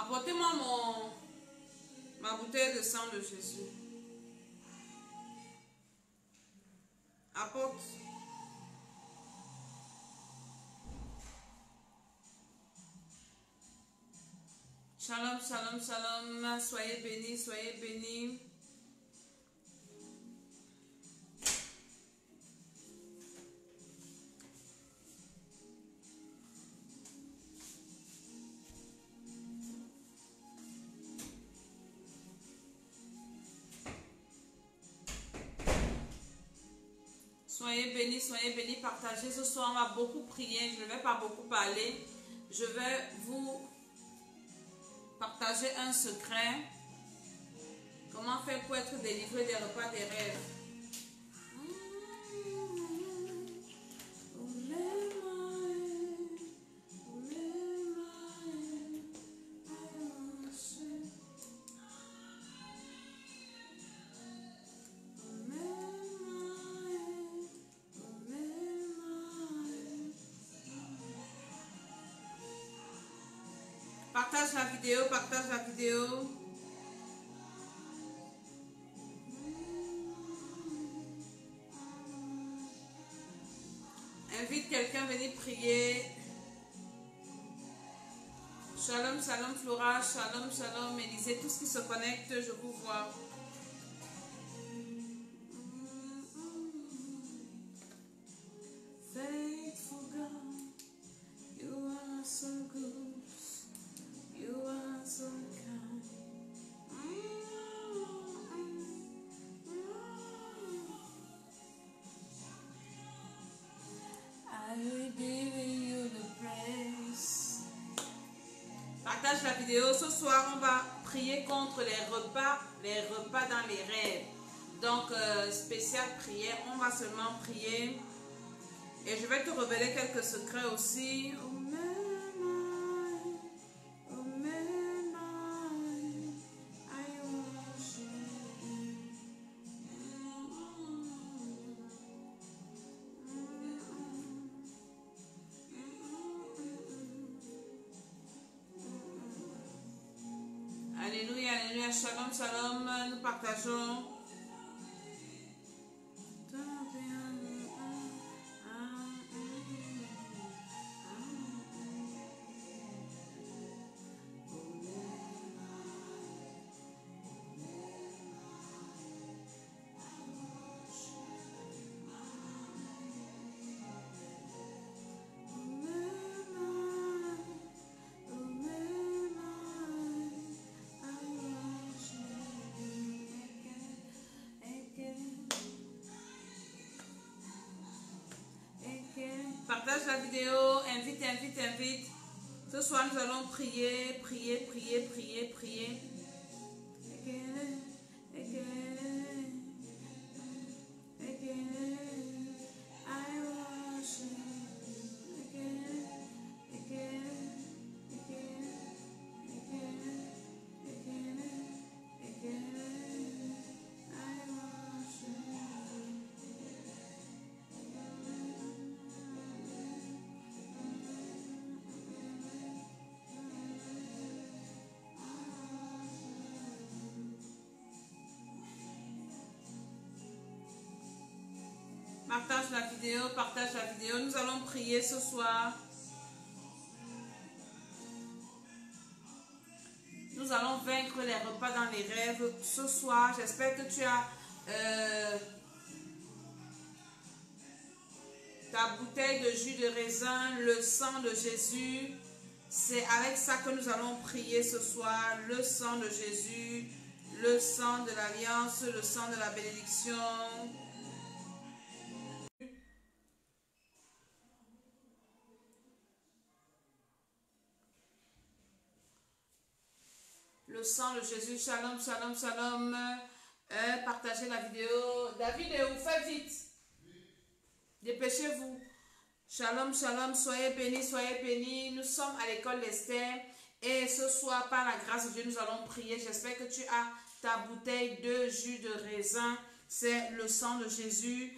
Apportez-moi ma bouteille de sang de Jésus. Apporte. Shalom, shalom, shalom. Soyez bénis, soyez bénis. Soyez bénis, partagez. Ce soir, on va beaucoup prier. Je ne vais pas beaucoup parler. Je vais vous partager un secret. Comment faire pour être délivré des repas des rêves. Partage la vidéo, partage la vidéo. Invite quelqu'un à venir prier. Shalom, shalom Flora, shalom, shalom Élisée. Tous qui se connectent, je vous vois. Faithful God, you are so good. You are so kind. I will give you the praise. Partage la vidéo. Ce soir, on va prier contre les repas dans les rêves. Donc, spécial prière. On va seulement prier. Et je vais te révéler quelques secrets aussi. Alléluia, alléluia, shalom, shalom, nous partageons. Partage la vidéo, invite. Ce soir, nous allons prier. Partage la vidéo. Nous allons prier ce soir. Nous allons vaincre les repas dans les rêves ce soir. J'espère que tu as ta bouteille de jus de raisin, le sang de Jésus. C'est avec ça que nous allons prier ce soir. Le sang de Jésus, le sang de l'alliance, le sang de la bénédiction. Le sang de Jésus, shalom, shalom, shalom. Partagez la vidéo. David et vous faites vite. Dépêchez-vous. Shalom, shalom, soyez bénis, soyez bénis. Nous sommes à l'école d'Esther. Et ce soir, par la grâce de Dieu, nous allons prier. J'espère que tu as ta bouteille de jus de raisin. C'est le sang de Jésus.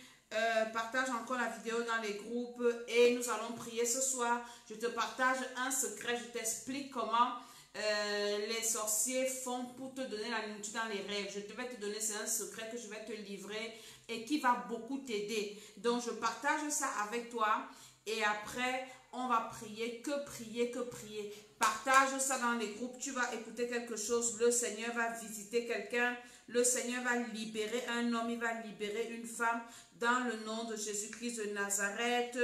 Partage encore la vidéo dans les groupes. Et nous allons prier ce soir. Je te partage un secret. Je t'explique comment les sorciers font pour te donner la nourriture dans les rêves. Je vais te donner, c'est un secret que je vais te livrer et qui va beaucoup t'aider. Donc, je partage ça avec toi et après, on va prier, que prier, que prier. Partage ça dans les groupes, tu vas écouter quelque chose, le Seigneur va visiter quelqu'un, le Seigneur va libérer un homme, il va libérer une femme dans le nom de Jésus-Christ de Nazareth.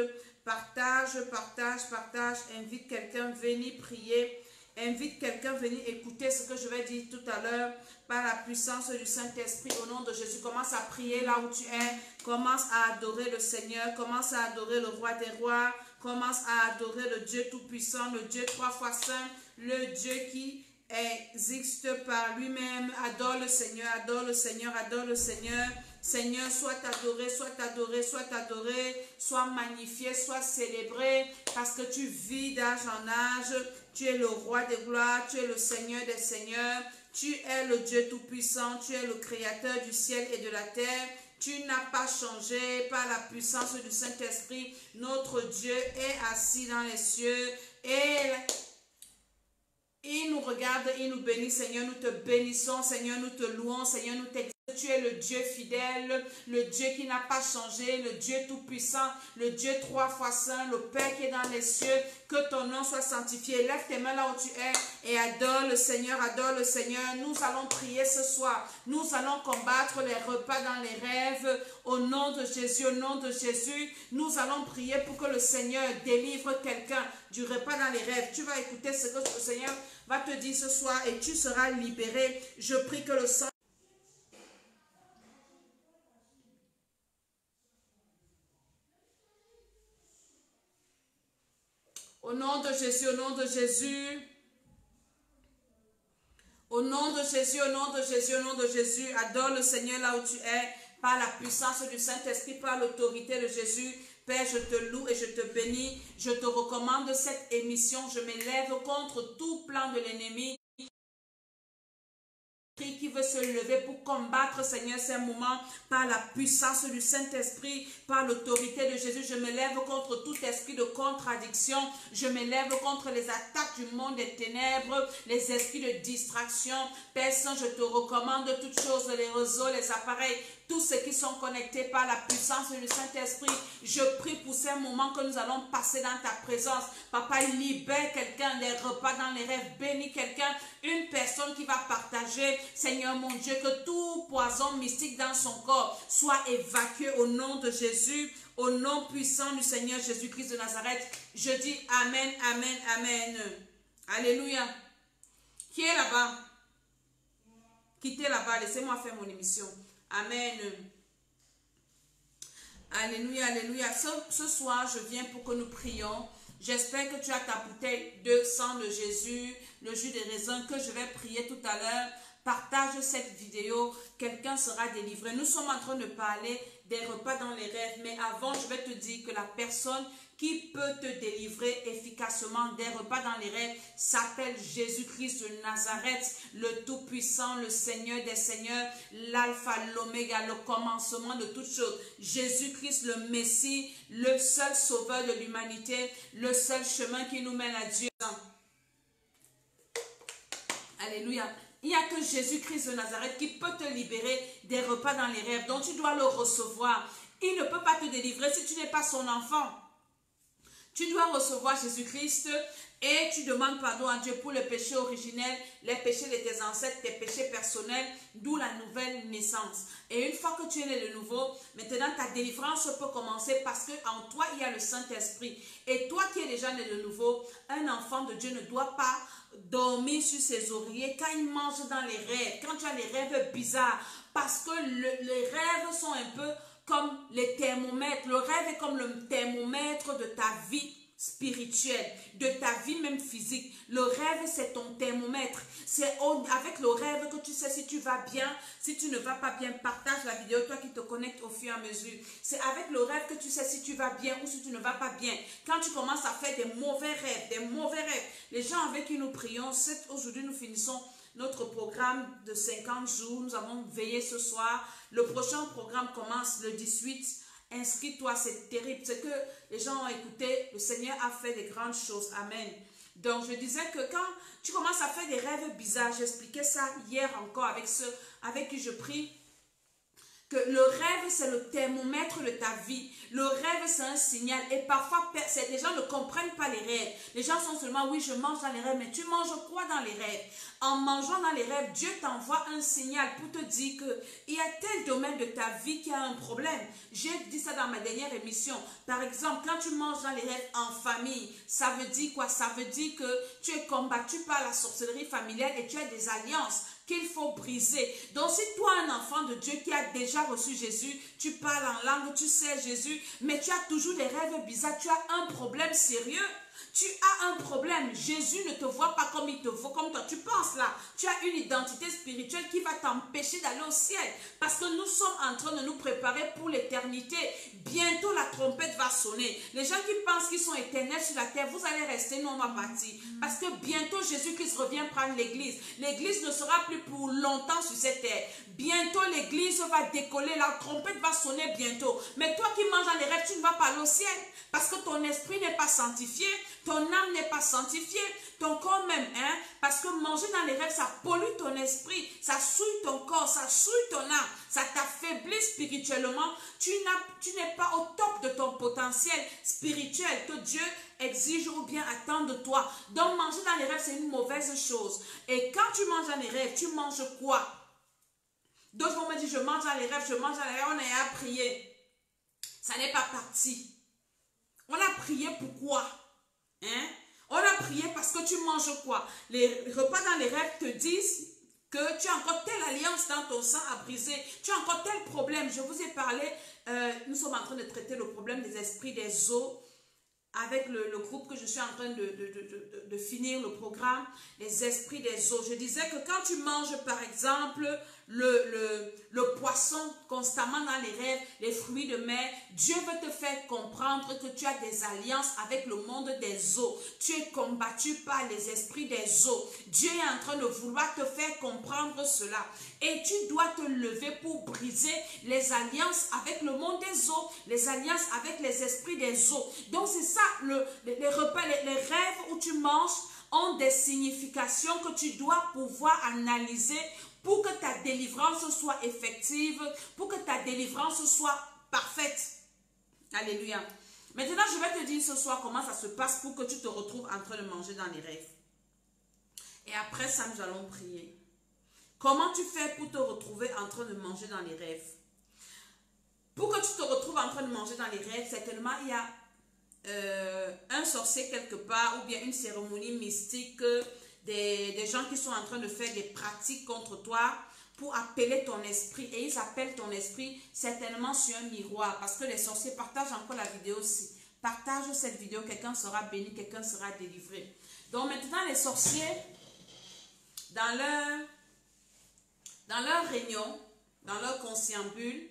Partage, partage, partage, invite quelqu'un, venez prier. Invite quelqu'un à venir écouter ce que je vais dire tout à l'heure par la puissance du Saint-Esprit au nom de Jésus. Commence à prier là où tu es. Commence à adorer le Seigneur. Commence à adorer le Roi des Rois. Commence à adorer le Dieu Tout-Puissant, le Dieu 3 fois Saint, le Dieu qui existe par lui-même. Adore le Seigneur, adore le Seigneur, adore le Seigneur. Seigneur, sois adoré, sois adoré, sois adoré, sois magnifié, sois célébré, parce que tu vis d'âge en âge. Tu es le roi des gloires, tu es le Seigneur des seigneurs, tu es le Dieu tout-puissant, tu es le créateur du ciel et de la terre. Tu n'as pas changé par la puissance du Saint-Esprit. Notre Dieu est assis dans les cieux et il nous regarde, il nous bénit. Seigneur, nous te bénissons. Seigneur, nous te louons. Seigneur, nous t'exaltons. Tu es le Dieu fidèle, le Dieu qui n'a pas changé, le Dieu tout-puissant, le Dieu 3 fois saint, le Père qui est dans les cieux. Que ton nom soit sanctifié. Lève tes mains là où tu es et adore le Seigneur, adore le Seigneur. Nous allons prier ce soir. Nous allons combattre les repas dans les rêves. Au nom de Jésus, au nom de Jésus, nous allons prier pour que le Seigneur délivre quelqu'un du repas dans les rêves. Tu vas écouter ce que le Seigneur va te dire ce soir et tu seras libéré. Je prie que le sang au nom de Jésus, au nom de Jésus. Au nom de Jésus, au nom de Jésus, au nom de Jésus. Adore le Seigneur là où tu es. Par la puissance du Saint-Esprit, par l'autorité de Jésus. Père, je te loue et je te bénis. Je te recommande cette émission. Je m'élève contre tout plan de l'ennemi qui veut se lever pour combattre, Seigneur, ces moments par la puissance du Saint-Esprit, par l'autorité de Jésus. Je me lève contre tout esprit de contradiction. Je me lève contre les attaques du monde des ténèbres, les esprits de distraction. Père Saint, je te recommande toutes choses, les réseaux, les appareils, tous ceux qui sont connectés par la puissance du Saint-Esprit. Je prie pour ces moments que nous allons passer dans ta présence. Papa, libère quelqu'un des repas dans les rêves. Bénis quelqu'un, une personne qui va partager. Seigneur mon Dieu, que tout poison mystique dans son corps soit évacué au nom de Jésus. Au nom puissant du Seigneur Jésus-Christ de Nazareth. Je dis Amen, Amen, Amen. Alléluia. Qui est là-bas? Quittez là-bas, laissez-moi faire mon émission. Amen. Alléluia, alléluia. Ce soir, je viens pour que nous prions. J'espère que tu as ta bouteille de sang de Jésus, le jus des raisins que je vais prier tout à l'heure. Partage cette vidéo, quelqu'un sera délivré. Nous sommes en train de parler des repas dans les rêves, mais avant, je vais te dire que la personne qui peut te délivrer efficacement des repas dans les rêves s'appelle Jésus-Christ de Nazareth, le Tout-Puissant, le Seigneur des Seigneurs, l'Alpha, l'Oméga, le commencement de toutes choses. Jésus-Christ, le Messie, le seul sauveur de l'humanité, le seul chemin qui nous mène à Dieu. Alléluia. Il n'y a que Jésus-Christ de Nazareth qui peut te libérer des repas dans les rêves. Donc tu dois le recevoir. Il ne peut pas te délivrer si tu n'es pas son enfant. Tu dois recevoir Jésus-Christ et tu demandes pardon à Dieu pour le péché originel, les péchés de tes ancêtres, tes péchés personnels, d'où la nouvelle naissance. Et une fois que tu es né de nouveau, maintenant ta délivrance peut commencer parce qu'en toi il y a le Saint-Esprit. Et toi qui es déjà né de nouveau, un enfant de Dieu ne doit pas dormir sur ses oreillers quand il mange dans les rêves, quand tu as les rêves bizarres, parce que les rêves sont un peu comme les thermomètres. Le rêve est comme le thermomètre de ta vie spirituelle, de ta vie même physique. Le rêve, c'est ton thermomètre. C'est avec le rêve que tu sais si tu vas bien, si tu ne vas pas bien. Partage la vidéo, toi qui te connectes au fur et à mesure. C'est avec le rêve que tu sais si tu vas bien ou si tu ne vas pas bien. Quand tu commences à faire des mauvais rêves, les gens avec qui nous prions, aujourd'hui nous finissons notre programme de 50 jours. Nous avons veillé ce soir. Le prochain programme commence le 18. Inscris-toi, c'est terrible. C'est que les gens ont écouté. Le Seigneur a fait des grandes choses. Amen. Donc, je disais que quand tu commences à faire des rêves bizarres, j'expliquais ça hier encore avec ceux avec qui je prie, que le rêve, c'est le thermomètre de ta vie. Le rêve, c'est un signal. Et parfois, les gens ne comprennent pas les rêves. Les gens sont seulement, oui, je mange dans les rêves. Mais tu manges quoi dans les rêves? En mangeant dans les rêves, Dieu t'envoie un signal pour te dire qu'il y a tel domaine de ta vie qui a un problème. J'ai dit ça dans ma dernière émission. Par exemple, quand tu manges dans les rêves en famille, ça veut dire quoi? Ça veut dire que tu es combattu par la sorcellerie familiale et tu as des alliances qu'il faut briser. Donc si toi, un enfant de Dieu qui a déjà reçu Jésus, tu parles en langue, tu sais Jésus, mais tu as toujours des rêves bizarres, tu as un problème sérieux. Tu as un problème. Jésus ne te voit pas comme il te voit, comme toi. Tu penses là. Tu as une identité spirituelle qui va t'empêcher d'aller au ciel. Parce que nous sommes en train de nous préparer pour l'éternité. Bientôt la trompette va sonner. Les gens qui pensent qu'ils sont éternels sur la terre, vous allez rester, nous on va partir. Parce que bientôt Jésus-Christ revient prendre l'église. L'église ne sera plus pour longtemps sur cette terre. Bientôt l'église va décoller. La trompette va sonner bientôt. Mais toi qui manges dans les rêves, tu ne vas pas aller au ciel. Parce que ton esprit n'est pas sanctifié. Ton âme n'est pas sanctifiée, ton corps même, hein, parce que manger dans les rêves, ça pollue ton esprit, ça souille ton corps, ça souille ton âme, ça t'affaiblit spirituellement, tu n'es pas au top de ton potentiel spirituel que Dieu exige ou bien attend de toi. Donc manger dans les rêves, c'est une mauvaise chose. Et quand tu manges dans les rêves, tu manges quoi? D'autres vont me dire, je mange dans les rêves, je mange dans les rêves, on a prié. Ça n'est pas parti. On a prié pourquoi? Hein? On a prié parce que tu manges quoi? Les repas dans les rêves te disent que tu as encore telle alliance dans ton sang à briser. Tu as encore tel problème. Je vous ai parlé, nous sommes en train de traiter le problème des esprits des os avec le groupe que je suis en train de finir le programme, les esprits des os. Je disais que quand tu manges par exemple le poisson constamment dans les rêves, les fruits de mer, Dieu veut te faire comprendre que tu as des alliances avec le monde des eaux. Tu es combattu par les esprits des eaux. Dieu est en train de vouloir te faire comprendre cela. Et tu dois te lever pour briser les alliances avec le monde des eaux, les alliances avec les esprits des eaux. Donc c'est ça, les repas, les rêves où tu manges ont des significations que tu dois pouvoir analyser pour que ta délivrance soit effective, pour que ta délivrance soit parfaite. Alléluia. Maintenant, je vais te dire ce soir comment ça se passe pour que tu te retrouves en train de manger dans les rêves. Et après ça, nous allons prier. Comment tu fais pour te retrouver en train de manger dans les rêves? Pour que tu te retrouves en train de manger dans les rêves, certainement, il y a un sorcier quelque part ou bien une cérémonie mystique, des gens qui sont en train de faire des pratiques contre toi pour appeler ton esprit. Et ils appellent ton esprit certainement sur un miroir. Parce que les sorciers partagent encore la vidéo aussi. Partage cette vidéo, quelqu'un sera béni, quelqu'un sera délivré. Donc maintenant, les sorciers, dans leur réunion, dans leur conciliabule,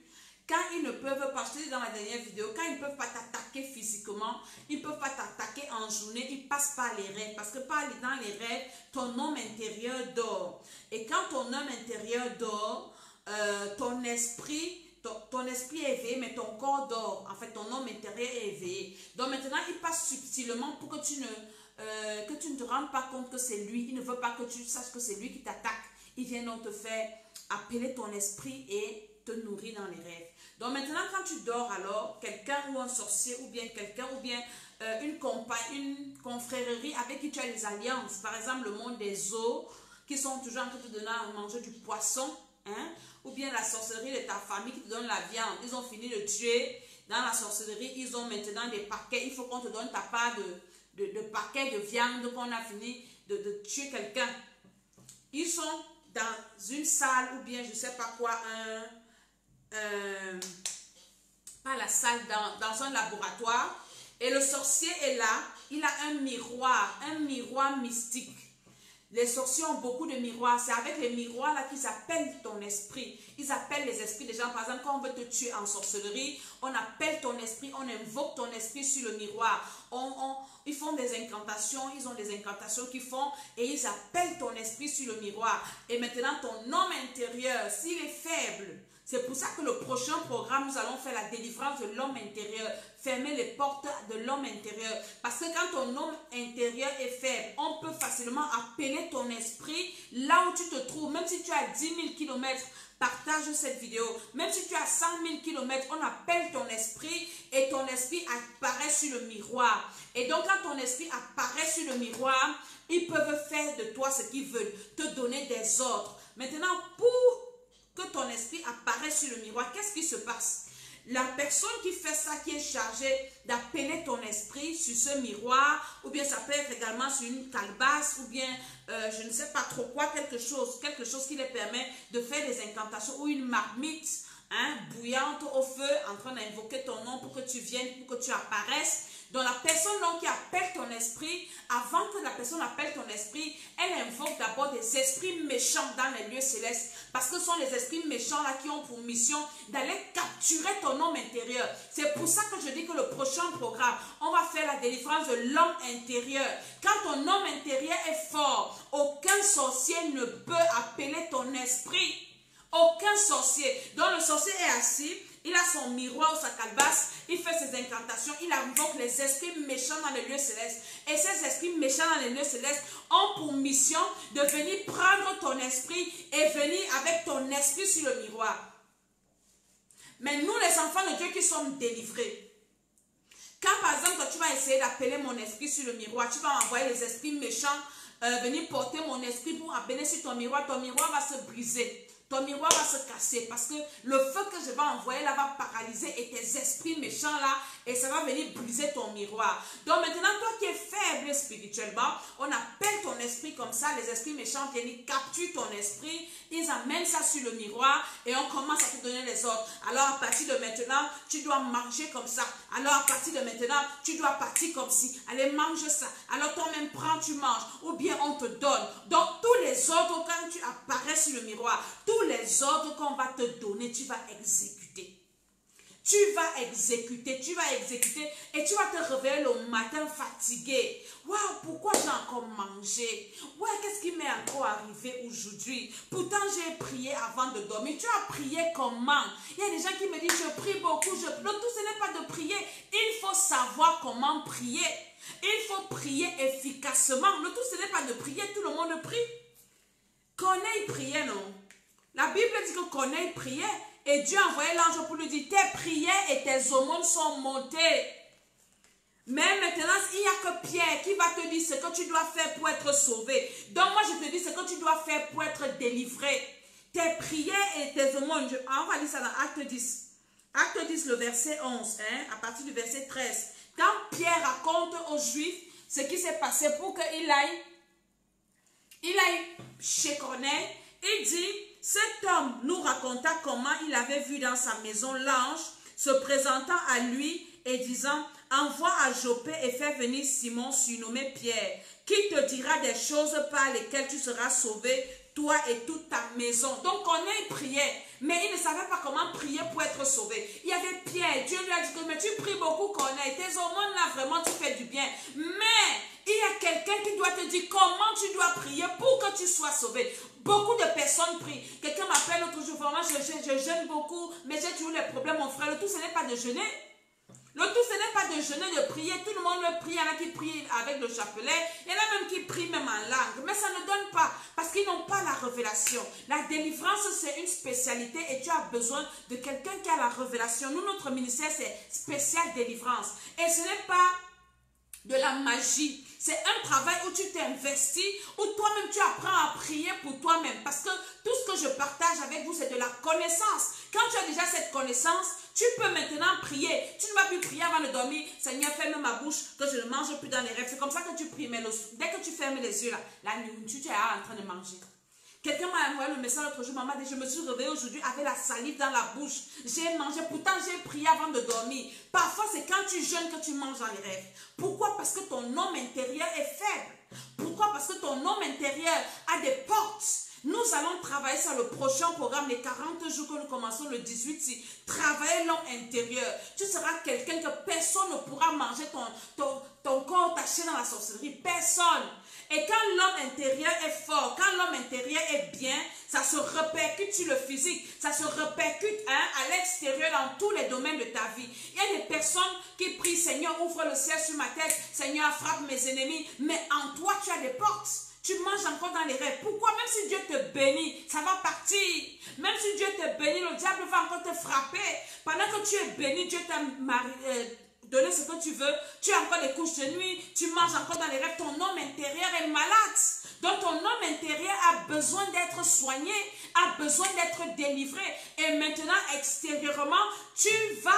quand ils ne peuvent pas, je te dis dans la dernière vidéo, quand ils ne peuvent pas t'attaquer physiquement, ils ne peuvent pas t'attaquer en journée, ils passent par les rêves. Parce que dans les rêves, ton homme intérieur dort. Et quand ton homme intérieur dort, ton esprit est éveillé, mais ton corps dort. En fait, ton homme intérieur est éveillé. Donc maintenant, il passe subtilement pour que tu ne te rendes pas compte que c'est lui. Il ne veut pas que tu saches que c'est lui qui t'attaque. Il vient donc te faire appeler ton esprit et te nourrir dans les rêves. Donc maintenant, quand tu dors, alors, quelqu'un ou un sorcier ou bien quelqu'un ou bien une confrérie avec qui tu as des alliances, par exemple le monde des eaux, qui sont toujours en train de te donner à manger du poisson, hein, ou bien la sorcellerie de ta famille qui te donne la viande. Ils ont fini de tuer. Dans la sorcellerie, ils ont maintenant des paquets. Il faut qu'on te donne ta part de paquets de viande qu'on a fini de tuer quelqu'un. Ils sont dans une salle ou bien je ne sais pas quoi, pas la salle, dans un laboratoire. Et le sorcier est là, il a un miroir mystique. Les sorciers ont beaucoup de miroirs. C'est avec les miroirs là qu'ils appellent ton esprit. Ils appellent les esprits des gens. Par exemple, quand on veut te tuer en sorcellerie, on appelle ton esprit, on invoque ton esprit sur le miroir. Ils font des incantations, ils ont des incantations qu'ils font et ils appellent ton esprit sur le miroir. Et maintenant, ton homme intérieur, s'il est faible, C'est pour ça que le prochain programme, nous allons faire la délivrance de l'homme intérieur. Fermer les portes de l'homme intérieur. Parce que quand ton homme intérieur est faible, on peut facilement appeler ton esprit là où tu te trouves. Même si tu as 10 000 km, partage cette vidéo. Même si tu as 100 000 km, on appelle ton esprit et ton esprit apparaît sur le miroir. Et donc quand ton esprit apparaît sur le miroir, ils peuvent faire de toi ce qu'ils veulent. Te donner des ordres. Maintenant, pour que ton esprit apparaisse sur le miroir, qu'est-ce qui se passe? La personne qui fait ça, qui est chargée d'appeler ton esprit sur ce miroir, ou bien ça peut être également sur une calebasse, ou bien je ne sais pas trop quoi, quelque chose qui leur permet de faire des incantations, ou une marmite bouillante au feu, en train d'invoquer ton nom pour que tu viennes, pour que tu apparaisses. Donc la personne donc, qui appelle ton esprit, avant que la personne appelle ton esprit, elle invoque d'abord des esprits méchants dans les lieux célestes. Parce que ce sont les esprits méchants là qui ont pour mission d'aller capturer ton homme intérieur. C'est pour ça que je dis que le prochain programme, on va faire la délivrance de l'homme intérieur. Quand ton homme intérieur est fort, aucun sorcier ne peut appeler ton esprit. Aucun sorcier. Donc le sorcier est assis, il a son miroir ou sa calebasse, il fait ses incantations, il invoque les esprits méchants dans les lieux célestes. Et ces esprits méchants dans les lieux célestes ont pour mission de venir prendre ton esprit et venir avec ton esprit sur le miroir. Mais nous les enfants de Dieu qui sommes délivrés, quand par exemple tu vas essayer d'appeler mon esprit sur le miroir, tu vas envoyer les esprits méchants venir porter mon esprit pour appeler sur ton miroir va se briser. Ton miroir va se casser parce que le feu que je vais envoyer là va paralyser et tes esprits méchants là et ça va venir briser ton miroir. Donc maintenant, toi qui es faible spirituellement, on appelle ton esprit comme ça, les esprits méchants viennent, ils capturent ton esprit, ils amènent ça sur le miroir et on commence à te donner les ordres. Alors à partir de maintenant, tu dois manger comme ça. Alors à partir de maintenant, tu dois partir comme ci. Allez, mange ça. Alors toi-même prends, tu manges. Ou bien on te donne. Donc tous les ordres quand tu apparais sur le miroir, tous les ordres qu'on va te donner, tu vas exécuter. Tu vas exécuter et tu vas te réveiller le matin fatigué. Waouh, pourquoi j'ai encore mangé? Ouais, qu'est-ce qui m'est encore arrivé aujourd'hui? Pourtant, j'ai prié avant de dormir. Tu as prié comment? Il y a des gens qui me disent, je prie beaucoup. Le tout, ce n'est pas de prier. Il faut savoir comment prier. Il faut prier efficacement. Le tout, ce n'est pas de prier. Tout le monde prie. Corneille priait, non? La Bible dit que Corneille priait. Et Dieu a envoyé l'ange pour lui dire, tes prières et tes aumônes sont montées. Mais maintenant, il n'y a que Pierre qui va te dire ce que tu dois faire pour être sauvé. Donc moi, je te dis ce que tu dois faire pour être délivré. Tes prières et tes aumônes. On va lire ça dans Acte 10. Acte 10, le verset 11, à partir du verset 13. Quand Pierre raconte aux Juifs ce qui s'est passé pour qu'il aille chez Corneille, il dit... Cet homme nous raconta comment il avait vu dans sa maison l'ange se présentant à lui et disant, envoie à Joppé et fais venir Simon surnommé Pierre, qui te dira des choses par lesquelles tu seras sauvé, toi et toute ta maison. Donc Corneille priait, mais il ne savait pas comment prier pour être sauvé. Il y avait Pierre, Dieu lui a dit, mais tu pries beaucoup Corneille, tes aumônes là vraiment tu fais du bien. Mais il y a quelqu'un qui doit te dire comment tu dois prier pour que tu sois sauvé. Beaucoup de personnes prient. Quelqu'un m'appelle l'autre jour, vraiment je jeûne beaucoup, mais j'ai toujours les problèmes, mon frère. Le tout, ce n'est pas de jeûner. Le tout, ce n'est pas de jeûner, de prier. Tout le monde le prie. Il y en a qui prient avec le chapelet. Il y en a même qui prient même en langue. Mais ça ne donne pas. Parce qu'ils n'ont pas la révélation. La délivrance, c'est une spécialité. Et tu as besoin de quelqu'un qui a la révélation. Nous, notre ministère, c'est spécial délivrance. Et ce n'est pas de la magie. C'est un travail où tu t'investis, où toi-même tu apprends à prier pour toi-même. Parce que tout ce que je partage avec vous, c'est de la connaissance. Quand tu as déjà cette connaissance, tu peux maintenant prier. Tu ne vas plus prier avant de dormir. Seigneur, ferme ma bouche, que je ne mange plus dans les rêves. C'est comme ça que tu pries. Mais dès que tu fermes les yeux, là, la nuit, tu es en train de manger. Quelqu'un m'a envoyé le message l'autre jour, maman dit, je me suis réveillée aujourd'hui avec la salive dans la bouche. J'ai mangé, pourtant j'ai prié avant de dormir. Parfois c'est quand tu jeûnes que tu manges dans les rêves. Pourquoi? Parce que ton homme intérieur est faible. Pourquoi? Parce que ton homme intérieur a des portes. Nous allons travailler sur le prochain programme, les 40 jours que nous commençons le 18. Si travailler l'homme intérieur, tu seras quelqu'un que personne ne pourra manger ton corps taché dans la sorcellerie. Personne. Et quand l'homme intérieur est fort, quand l'homme intérieur est bien, ça se répercute sur le physique, ça se répercute à l'extérieur dans tous les domaines de ta vie. Il y a des personnes qui prient, Seigneur, ouvre le ciel sur ma tête, Seigneur, frappe mes ennemis, mais en toi, tu as des portes. Tu manges encore dans les rêves. Pourquoi? Même si Dieu te bénit, ça va partir. Même si Dieu te bénit, le diable va encore te frapper. Pendant que tu es béni, Dieu t'a donné ce que tu veux. Tu as encore des couches de nuit. Tu manges encore dans les rêves. Ton homme intérieur est malade. Donc ton homme intérieur a besoin d'être soigné, a besoin d'être délivré. Et maintenant, extérieurement, tu vas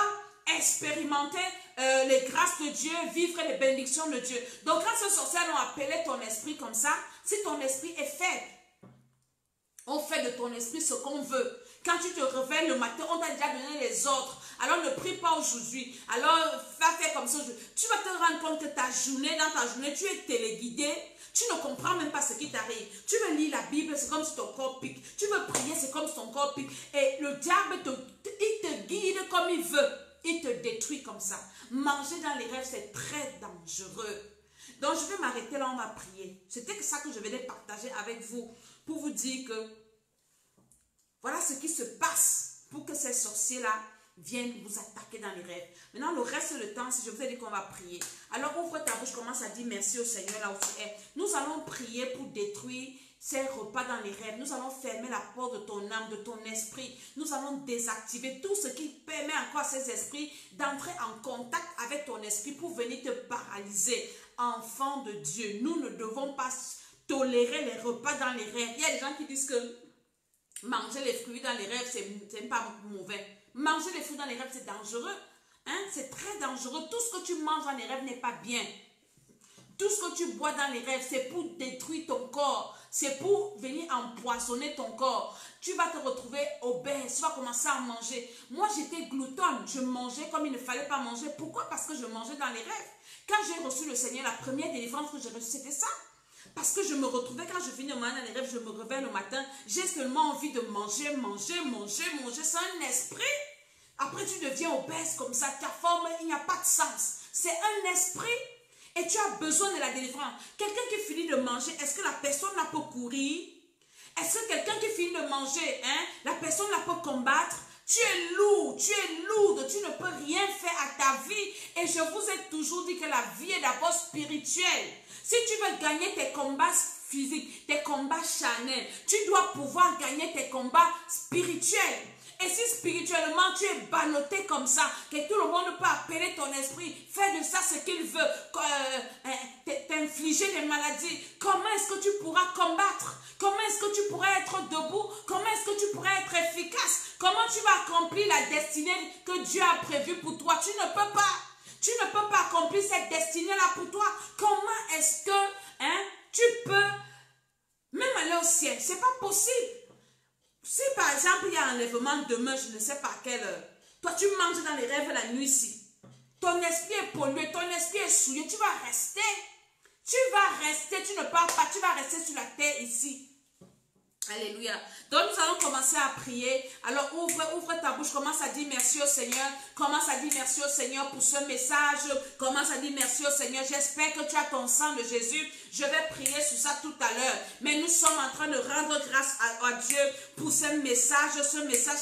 expérimenter les grâces de Dieu, vivre les bénédictions de Dieu. Donc quand ces sorcières ont appelé ton esprit comme ça, si ton esprit est faible, on fait de ton esprit ce qu'on veut. Quand tu te réveilles le matin, on t'a déjà donné les ordres. Alors ne prie pas aujourd'hui. Alors va faire comme ça. Tu vas te rendre compte que ta journée, dans ta journée, tu es téléguidé. Tu ne comprends même pas ce qui t'arrive. Tu veux lire la Bible, c'est comme si ton corps pique. Tu veux prier, c'est comme si ton corps pique. Et le diable, il te guide comme il veut. Il te détruit comme ça. Manger dans les rêves, c'est très dangereux. Donc, je vais m'arrêter là, on va prier. C'était ça que je venais partager avec vous. Pour vous dire que voilà ce qui se passe pour que ces sorciers-là viennent vous attaquer dans les rêves. Maintenant, le reste du temps, si je vous ai dit qu'on va prier. Alors, ouvre ta bouche, commence à dire merci au Seigneur là où tu es. Nous allons prier pour détruire ces repas dans les rêves. Nous allons fermer la porte de ton âme, de ton esprit. Nous allons désactiver tout ce qui permet encore à ces esprits d'entrer en contact avec ton esprit pour venir te paralyser. Enfant de Dieu, nous ne devons pas tolérer les repas dans les rêves. Il y a des gens qui disent que manger les fruits dans les rêves, c'est pas mauvais. Manger les fruits dans les rêves, c'est dangereux. Hein? C'est très dangereux. Tout ce que tu manges dans les rêves n'est pas bien. Tout ce que tu bois dans les rêves, c'est pour détruire ton corps. C'est pour venir empoisonner ton corps. Tu vas te retrouver obèse. Tu vas commencer à manger. Moi, j'étais gloutonne. Je mangeais comme il ne fallait pas manger. Pourquoi? Parce que je mangeais dans les rêves. Quand j'ai reçu le Seigneur, la première délivrance que j'ai reçue, c'était ça. Parce que je me retrouvais, quand je finis de manger dans les rêves, je me réveille le matin, j'ai seulement envie de manger. C'est un esprit. Après, tu deviens obèse comme ça. Ta forme, il n'y a pas de sens. C'est un esprit. Et tu as besoin de la délivrance. Quelqu'un qui finit de manger, est-ce que la personne n'a pas courir? Est-ce que quelqu'un qui finit de manger, la personne n'a pas combattre? Tu es lourd, tu es lourde, tu ne peux rien faire à ta vie. Et je vous ai toujours dit que la vie est d'abord spirituelle. Si tu veux gagner tes combats physiques, tes combats charnels, tu dois pouvoir gagner tes combats spirituels. Et si spirituellement tu es ballotté comme ça, que tout le monde peut appeler ton esprit, fais de ça ce qu'il veut, t'infliger des maladies, comment est-ce que tu pourras combattre? Comment est-ce que tu pourrais être debout? Comment est-ce que tu pourrais être efficace? Comment tu vas accomplir la destinée que Dieu a prévue pour toi? Tu ne peux pas. Tu ne peux pas accomplir cette destinée-là pour toi. Comment est-ce que tu peux même aller au ciel? C'est pas possible. Si par exemple il y a un enlèvement demain, je ne sais pas à quelle heure, toi tu manges dans les rêves la nuit ici, ton esprit est pollué, ton esprit est souillé, tu vas rester, tu ne pars pas, tu vas rester sur la terre ici. Alléluia. Donc nous allons commencer à prier. Alors ouvre ta bouche, commence à dire merci au Seigneur. Commence à dire merci au Seigneur pour ce message. Commence à dire merci au Seigneur. J'espère que tu as ton sang de Jésus. Je vais prier sur ça tout à l'heure. Mais nous sommes en train de rendre grâce à Dieu pour ce message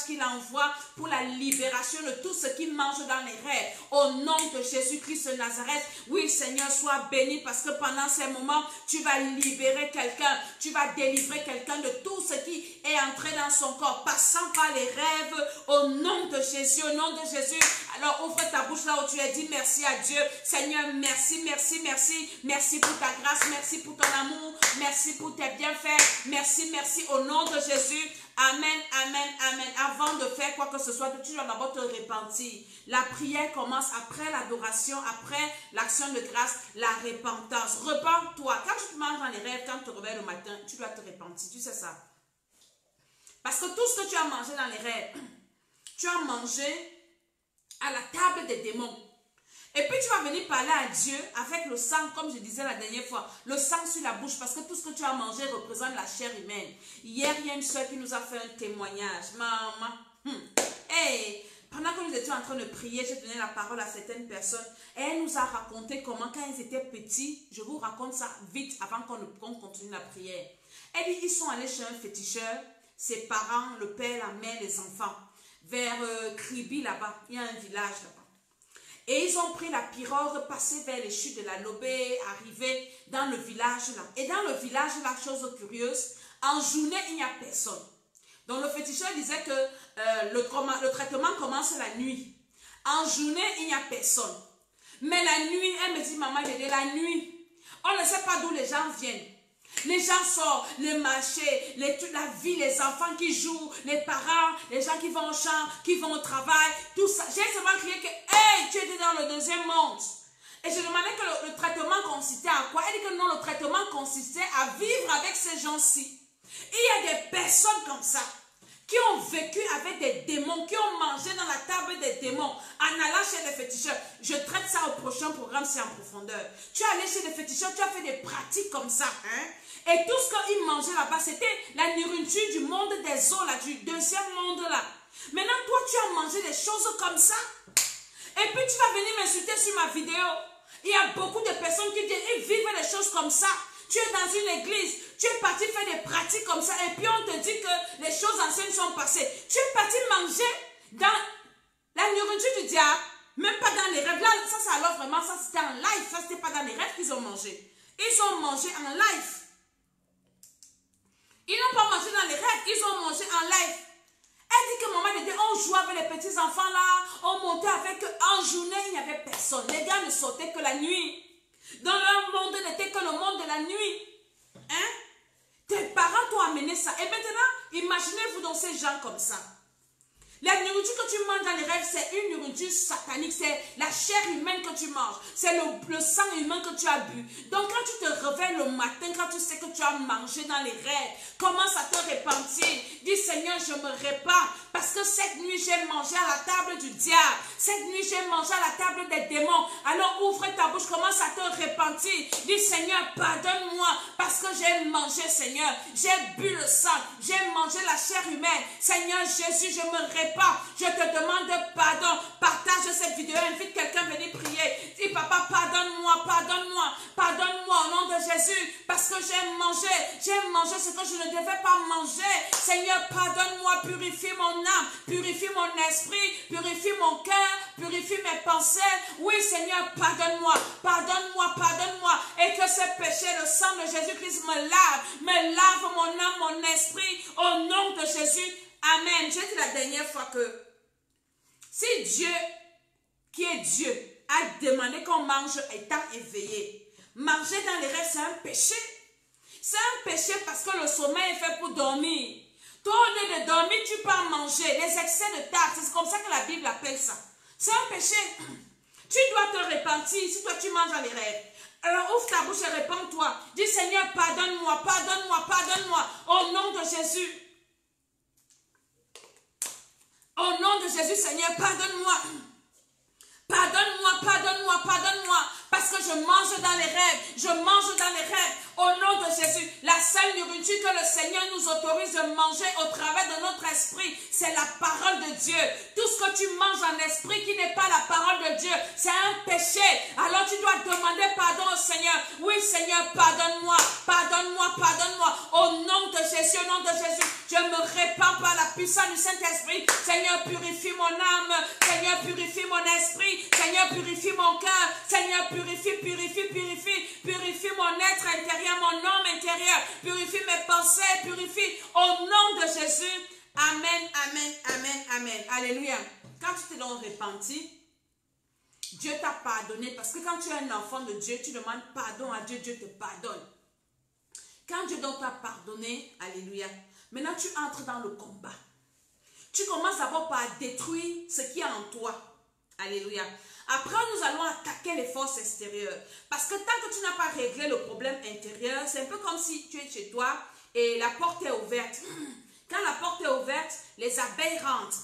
qu'il envoie pour la libération de tout ce qui mange dans les rêves. Au nom de Jésus-Christ de Nazareth. Oui, Seigneur, sois béni parce que pendant ces moments, tu vas libérer quelqu'un. Tu vas délivrer quelqu'un de tout ce qui est entré dans son corps, passant par les rêves, au nom de Jésus, au nom de Jésus. Alors ouvre ta bouche là où tu es, dis merci à Dieu. Seigneur, merci, merci, merci. Merci pour ta grâce, merci pour ton amour, merci pour tes bienfaits. Merci, merci au nom de Jésus. Amen, amen, amen. Avant de faire quoi que ce soit, tu dois d'abord te repentir. La prière commence après l'adoration, après l'action de grâce, la repentance. Repends-toi. Quand tu te manges dans les rêves, quand tu te réveilles le matin, tu dois te repentir. Tu sais ça. Parce que tout ce que tu as mangé dans les rêves, tu as mangé à la table des démons. Et puis tu vas venir parler à Dieu avec le sang, comme je disais la dernière fois, le sang sur la bouche, parce que tout ce que tu as mangé représente la chair humaine. Hier, il y a une soeur qui nous a fait un témoignage. Maman, hey, pendant que nous étions en train de prier, j'ai donné la parole à certaines personnes. Et elle nous a raconté comment, quand ils étaient petits, je vous raconte ça vite avant qu'on continue la prière. Elle dit, ils sont allés chez un féticheur, ses parents, le père, la mère, les enfants, vers Kribi là-bas, il y a un village là-bas. Et ils ont pris la pirogue, passé vers les chutes de la Lobé, arrivé dans le village là. Et dans le village, la chose curieuse, en journée, il n'y a personne. Donc le féticheur disait que le traitement commence la nuit. En journée, il n'y a personne. Mais la nuit, elle me dit, maman, j'ai dit la nuit. On ne sait pas d'où les gens viennent. Les gens sortent, les marchés, la vie, les enfants qui jouent, les parents, les gens qui vont au champ, qui vont au travail, tout ça. J'ai seulement crié que, hey, tu étais dans le deuxième monde. Et je demandais que le traitement consistait à quoi? Elle dit que non, le traitement consistait à vivre avec ces gens-ci. Il y a des personnes comme ça qui ont vécu avec des démons, qui ont mangé dans la table des démons, en allant chez les féticheurs. Je traite ça au prochain programme, c'est en profondeur. Tu es allé chez les féticheurs, tu as fait des pratiques comme ça, hein? Et tout ce qu'ils mangeaient là-bas, c'était la nourriture du monde des eaux, là, du deuxième monde là. Maintenant, toi, tu as mangé des choses comme ça. Et puis, tu vas venir m'insulter sur ma vidéo. Il y a beaucoup de personnes qui vivent des choses comme ça. Tu es dans une église, tu es parti faire des pratiques comme ça, et puis on te dit que les choses anciennes sont passées. Tu es parti manger dans la nourriture du diable, même pas dans les rêves. Là, ça alors vraiment, ça c'était en live, ça c'était pas dans les rêves qu'ils ont mangé. Ils ont mangé en live. Ils n'ont pas mangé dans les rêves, ils ont mangé en live. Elle dit que maman était, on jouait avec les petits enfants là, on montait avec eux. En journée, il n'y avait personne. Les gars ne sortaient que la nuit. Dans leur monde n'était que le monde de la nuit. Hein? Tes parents t'ont amené ça. Et maintenant, imaginez-vous dans ces gens comme ça. La nourriture que tu manges dans les rêves, c'est une nourriture satanique. C'est la chair humaine que tu manges. C'est le sang humain que tu as bu. Donc quand tu te réveilles le matin, quand tu sais que tu as mangé dans les rêves, commence à te repentir. Dis Seigneur, je me répands. Parce que cette nuit, j'ai mangé à la table du diable. Cette nuit, j'ai mangé à la table des démons. Alors ouvre ta bouche, commence à te repentir. Dis Seigneur, pardonne-moi. Parce que j'ai mangé, Seigneur. J'ai bu le sang. J'ai mangé la chair humaine. Seigneur Jésus, je me répands. Je te demande pardon. Partage cette vidéo. Invite quelqu'un à venir prier. Dis papa, pardonne-moi, pardonne-moi. Pardonne-moi au nom de Jésus. Parce que j'ai mangé ce que je ne devais pas manger. Seigneur, pardonne-moi. Purifie mon âme, purifie mon esprit, purifie mon cœur, purifie mes pensées. Oui, Seigneur, pardonne-moi, pardonne-moi, pardonne-moi. Et que ce péché, le sang de Jésus-Christ me lave mon âme, mon esprit, au nom de Jésus. Amen. J'ai dit la dernière fois que si Dieu, qui est Dieu, a demandé qu'on mange étant éveillé, manger dans les rêves, c'est un péché. C'est un péché parce que le sommeil est fait pour dormir. Toi, au lieu de dormir, tu peux en manger. Les excès de table, c'est comme ça que la Bible appelle ça. C'est un péché. Tu dois te repentir si toi tu manges dans les rêves. Alors ouvre ta bouche et répands-toi. Dis Seigneur, pardonne-moi, pardonne-moi, pardonne-moi. Au nom de Jésus. Au nom de Jésus, Seigneur, pardonne-moi. Pardonne-moi, pardonne-moi, pardonne-moi. Parce que je mange dans les rêves. Je mange dans les rêves. Au nom de Jésus, la seule nourriture que le Seigneur nous autorise de manger au travers de notre esprit, c'est la parole de Dieu. Tout ce que tu manges en esprit qui n'est pas la parole de Dieu, c'est un péché. Alors tu dois demander pardon au Seigneur. Oui, Seigneur, pardonne-moi, pardonne-moi, pardonne-moi. Au nom de Jésus, au nom de Jésus, je me répands par la puissance du Saint-Esprit. Seigneur, purifie mon âme. Seigneur, purifie mon esprit. Seigneur, purifie mon cœur. Seigneur, purifie, purifie, purifie. Purifie mon être intérieur, mon homme intérieur. Purifie mes pensées, purifie. Au nom de Jésus. Amen, amen, amen, amen. Alléluia. Quand tu t'es donc repenti, Dieu t'a pardonné. Parce que quand tu es un enfant de Dieu, tu demandes pardon à Dieu, Dieu te pardonne. Quand Dieu donc t'a pardonné, alléluia, maintenant tu entres dans le combat. Tu commences d'abord par détruire ce qui est en toi. Alléluia. Après, nous allons attaquer les forces extérieures. Parce que tant que tu n'as pas réglé le problème intérieur, c'est un peu comme si tu es chez toi et la porte est ouverte. Quand la porte est ouverte, les abeilles rentrent.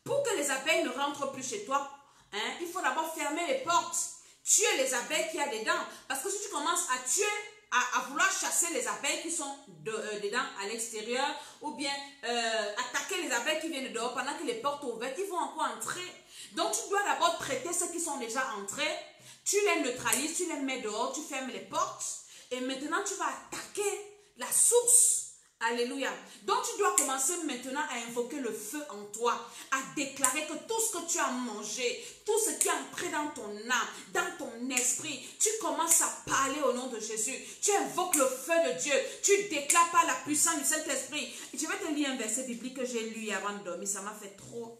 Pour que les abeilles ne rentrent plus chez toi, hein, il faut d'abord fermer les portes, tuer les abeilles qu'il y a dedans. Parce que si tu commences à tuer, à vouloir chasser les abeilles qui sont dedans à l'extérieur, ou bien attaquer les abeilles qui viennent de dehors pendant que les portes sont ouvertes, ils vont encore entrer. Donc tu dois d'abord traiter ceux qui sont déjà entrés, tu les neutralises, tu les mets dehors, tu fermes les portes, et maintenant tu vas attaquer la source. Alléluia. Donc tu dois commencer maintenant à invoquer le feu en toi, à déclarer que tout ce que tu as mangé, tout ce qui est entré dans ton âme, dans ton esprit, tu commences à parler au nom de Jésus. Tu invoques le feu de Dieu. Tu déclares par la puissance du Saint-Esprit. Je vais te lire un verset biblique que j'ai lu avant de dormir. Ça m'a fait trop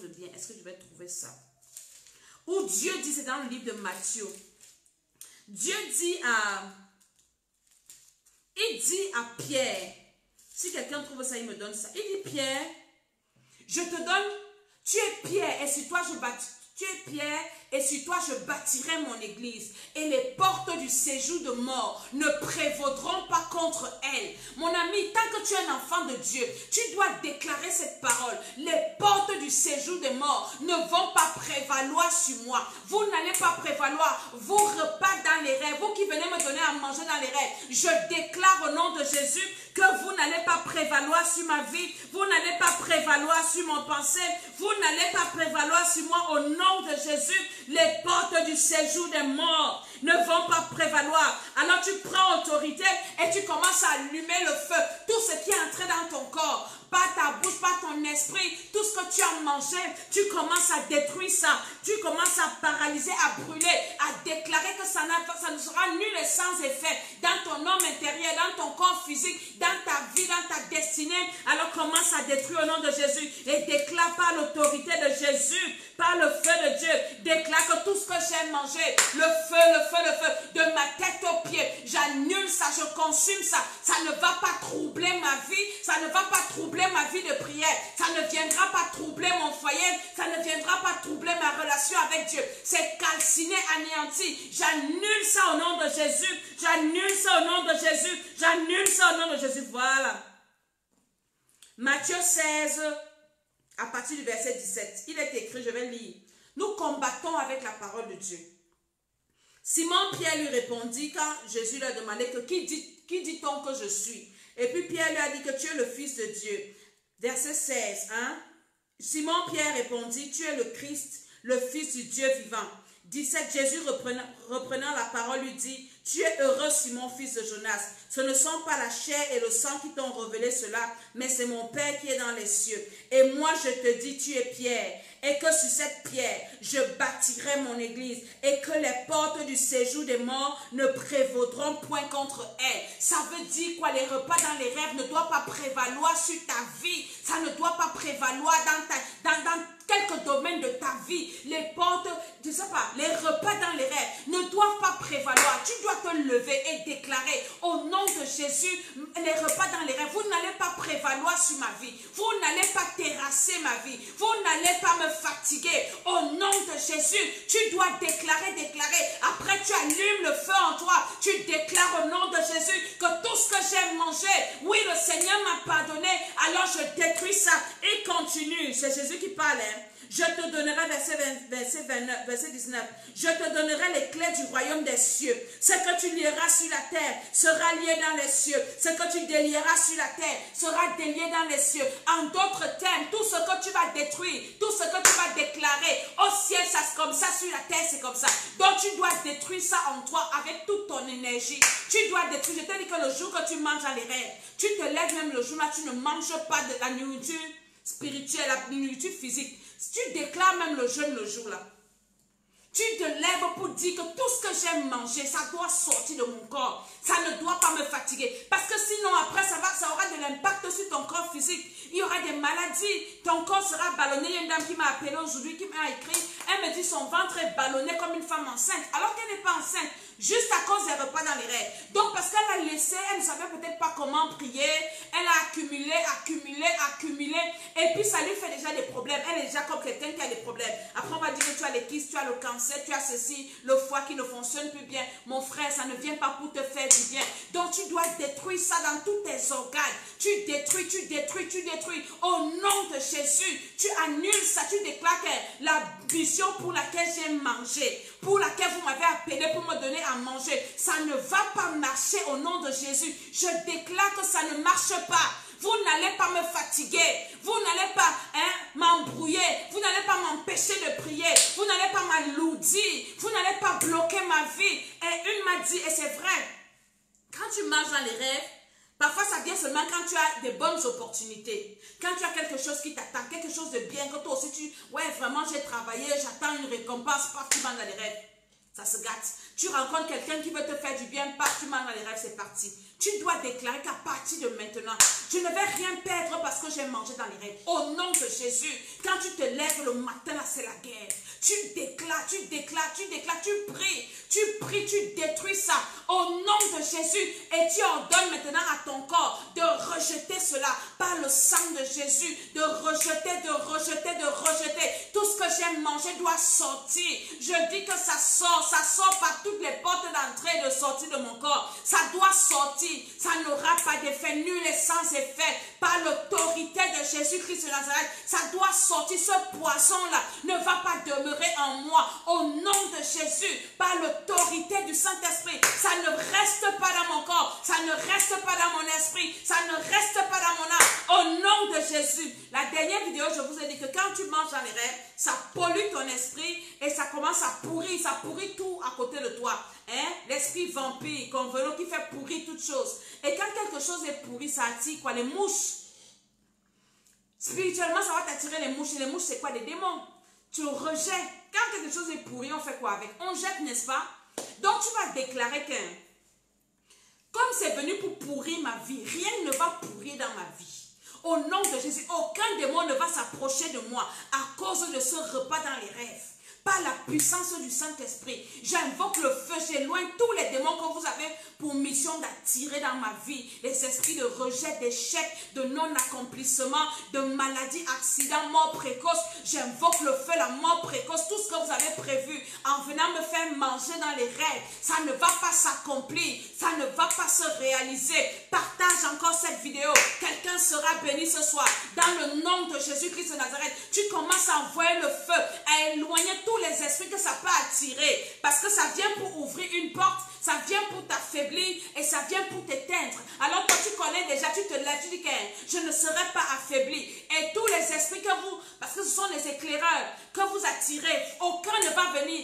de bien. Est-ce que je vais trouver ça? Où Dieu dit, c'est dans le livre de Matthieu. Dieu dit il dit à Pierre, si quelqu'un trouve ça, il me donne ça. Il dit, Pierre, je te donne, tu es Pierre, et sur toi je bâtis. Tu es Pierre, et sur toi je bâtirai mon église. Et les portes du séjour de mort ne prévaudront pas contre elle. Mon ami, tant que tu es un enfant de Dieu, tu dois déclarer cette parole. Les portes du séjour de mort ne vont pas prévaloir sur moi. Vous n'allez pas prévaloir. Vos repas dans les rêves, vous qui venez me donner à manger dans les rêves, je déclare au nom de Jésus que vous n'allez pas prévaloir sur ma vie. Vous n'allez pas prévaloir sur mon pensée. Vous n'allez pas prévaloir sur moi au nom de Jésus. Les portes du séjour des morts ne vont pas prévaloir. Alors tu prends autorité et tu commences à allumer le feu. Tout ce qui est entré dans ton corps, par ta bouche, par ton esprit, tout ce que tu as mangé, tu commences à détruire ça. Tu commences à paralyser, à brûler, à déclarer que ça ne sera nul et sans effet dans ton homme intérieur, dans ton corps physique, dans ta vie, dans ta destinée. Alors commence à détruire au nom de Jésus et déclare par l'autorité de Jésus, par le feu de Dieu, déclare que tout ce que j'ai mangé, le feu, de ma tête aux pieds, j'annule ça, je consume ça. Ça ne va pas troubler ma vie, ça ne va pas troubler ma vie de prière, ça ne viendra pas troubler mon foyer, ça ne viendra pas troubler ma relation avec Dieu. C'est calciné, anéanti. J'annule ça au nom de Jésus, j'annule ça au nom de Jésus, j'annule ça au nom de Jésus. Voilà. Matthieu 16, à partir du verset 17, il est écrit, je vais lire. Nous combattons avec la parole de Dieu. Simon-Pierre lui répondit quand Jésus lui a demandé que qui dit-on que je suis? Et puis Pierre lui a dit que tu es le Fils de Dieu. Verset 16. Hein? Simon-Pierre répondit, tu es le Christ, le Fils du Dieu vivant. 17. Jésus reprenant la parole lui dit, tu es heureux Simon, fils de Jonas. Ce ne sont pas la chair et le sang qui t'ont révélé cela, mais c'est mon Père qui est dans les cieux. Et moi je te dis, tu es Pierre, et que sur cette pierre, je bâtirai mon église, et que les portes du séjour des morts ne prévaudront point contre elle. Ça veut dire quoi? Les repas dans les rêves ne doivent pas prévaloir sur ta vie. Ça ne doit pas prévaloir dans quelques domaines de ta vie. Les portes, je ne sais pas, les repas dans les rêves ne doivent pas prévaloir. Tu dois te lever et déclarer au nom de Jésus, les repas dans les rêves, vous n'allez pas prévaloir sur ma vie. Vous n'allez pas terrasser ma vie. Vous n'allez pas me fatiguer. Au nom de Jésus, tu dois déclarer. Après, tu allumes le feu en toi. Tu déclares au nom de Jésus que tout ce que j'ai mangé, oui, le Seigneur m'a pardonné. Alors je détruis ça et continue. C'est Jésus qui parle, hein. Je te donnerai, verset 19, je te donnerai les clés du royaume des cieux. Ce que tu lieras sur la terre sera lié dans les cieux. Ce que tu délieras sur la terre sera délié dans les cieux. En d'autres termes, tout ce que tu vas détruire, tout ce que tu vas déclarer au ciel, ça c'est comme ça, sur la terre c'est comme ça. Donc tu dois détruire ça en toi avec toute ton énergie. Tu dois détruire. Je t'ai dit que le jour que tu manges dans les rêves, tu te lèves même le jour là, tu ne manges pas de la nourriture spirituelle, la nourriture physique. Tu déclares même le jeûne le jour là. Tu te lèves pour dire que tout ce que j'ai mangé, ça doit sortir de mon corps. Ça ne doit pas me fatiguer. Parce que sinon, après, ça aura de l'impact sur ton corps physique. Il y aura des maladies. Ton corps sera ballonné. Il y a une dame qui m'a appelé aujourd'hui, qui m'a écrit. Elle me dit son ventre est ballonné comme une femme enceinte. Alors qu'elle n'est pas enceinte. Juste à cause des repas dans les rêves. Donc, parce qu'elle a laissé, elle ne savait peut-être pas comment prier. Elle a accumulé. Et puis, ça lui fait déjà des problèmes. Elle est déjà comme quelqu'un qui a des problèmes. Après, on va dire que tu as les kystes, tu as le cancer, tu as ceci, le foie qui ne fonctionne plus bien. Mon frère, ça ne vient pas pour te faire du bien. Donc tu dois détruire ça dans tous tes organes. Tu détruis, tu détruis, tu détruis. Au nom de Jésus, tu annules ça, tu déclares que la mission pour laquelle j'ai mangé, pour laquelle vous m'avez appelé pour me donner à manger, ça ne va pas marcher au nom de Jésus. Je déclare que ça ne marche pas. Vous n'allez pas me fatiguer, vous n'allez pas m'embrouiller, vous n'allez pas m'empêcher de prier, vous n'allez pas m'alourdir, vous n'allez pas bloquer ma vie. Et une m'a dit, et c'est vrai, quand tu marches dans les rêves, parfois ça vient seulement quand tu as des bonnes opportunités, quand tu as quelque chose qui t'attend, quelque chose de bien, que toi aussi ouais vraiment j'ai travaillé, j'attends une récompense, paf, tu marches dans les rêves. Ça se gâte. Tu rencontres quelqu'un qui veut te faire du bien, paf, tu marches dans les rêves, c'est parti. Tu dois déclarer qu'à partir de maintenant, je ne vais rien perdre parce que j'ai mangé dans les rêves. Au nom de Jésus, quand tu te lèves le matin, là, c'est la guerre. Tu déclares, tu déclares, tu déclares, tu pries, tu détruis ça. Au nom de Jésus, et tu ordonnes maintenant à ton corps de rejeter cela par le sang de Jésus, de rejeter, de rejeter, de rejeter. Tout ce que j'ai mangé doit sortir. Je dis que ça sort par toutes les portes d'entrée et de sortie de mon corps. Ça doit sortir. Ça n'aura pas d'effet nul et sans effet. Par l'autorité de Jésus-Christ de Nazareth, ça doit sortir. Ce poisson-là ne va pas demeurer en moi. Au nom de Jésus, par l'autorité du Saint-Esprit, ça ne reste pas dans mon corps. Ça ne reste pas dans mon esprit. Ça ne reste pas dans mon âme. Au nom de Jésus. La dernière vidéo, je vous ai dit que quand tu manges dans les rêves, ça pollue ton esprit et ça commence à pourrir. Ça pourrit tout à côté de toi. L'esprit vampire, convenant, qui fait pourrir toutes choses. Et quand quelque chose est pourri, ça attire quoi? Les mouches. Spirituellement, ça va t'attirer les mouches. Et les mouches, c'est quoi? Des démons. Tu rejettes. Quand quelque chose est pourri, on fait quoi avec? On jette, n'est-ce pas? Donc tu vas déclarer que comme c'est venu pour pourrir ma vie, rien ne va pourrir dans ma vie. Au nom de Jésus, aucun démon ne va s'approcher de moi à cause de ce repas dans les rêves. Par la puissance du Saint-Esprit, j'invoque le feu, j'éloigne tous les démons que vous avez pour mission d'attirer dans ma vie. Les esprits de rejet, d'échec, de non-accomplissement, de maladie, accident, mort précoce. J'invoque le feu, la mort précoce, tout ce que vous avez prévu en venant me faire manger dans les rêves. Ça ne va pas s'accomplir, ça ne va pas se réaliser. Partage encore cette vidéo. Quelqu'un sera béni ce soir. Dans le nom de Jésus-Christ de Nazareth, tu commences à envoyer le feu, à éloigner tous les esprits que ça peut attirer, parce que ça vient pour ouvrir une porte, ça vient pour t'affaiblir et ça vient pour t'éteindre. Alors quand tu connais déjà, tu te lèves, tu dis que je ne serai pas affaibli. Et tous les esprits que vous, parce que ce sont les éclaireurs que vous attirez, aucun ne va venir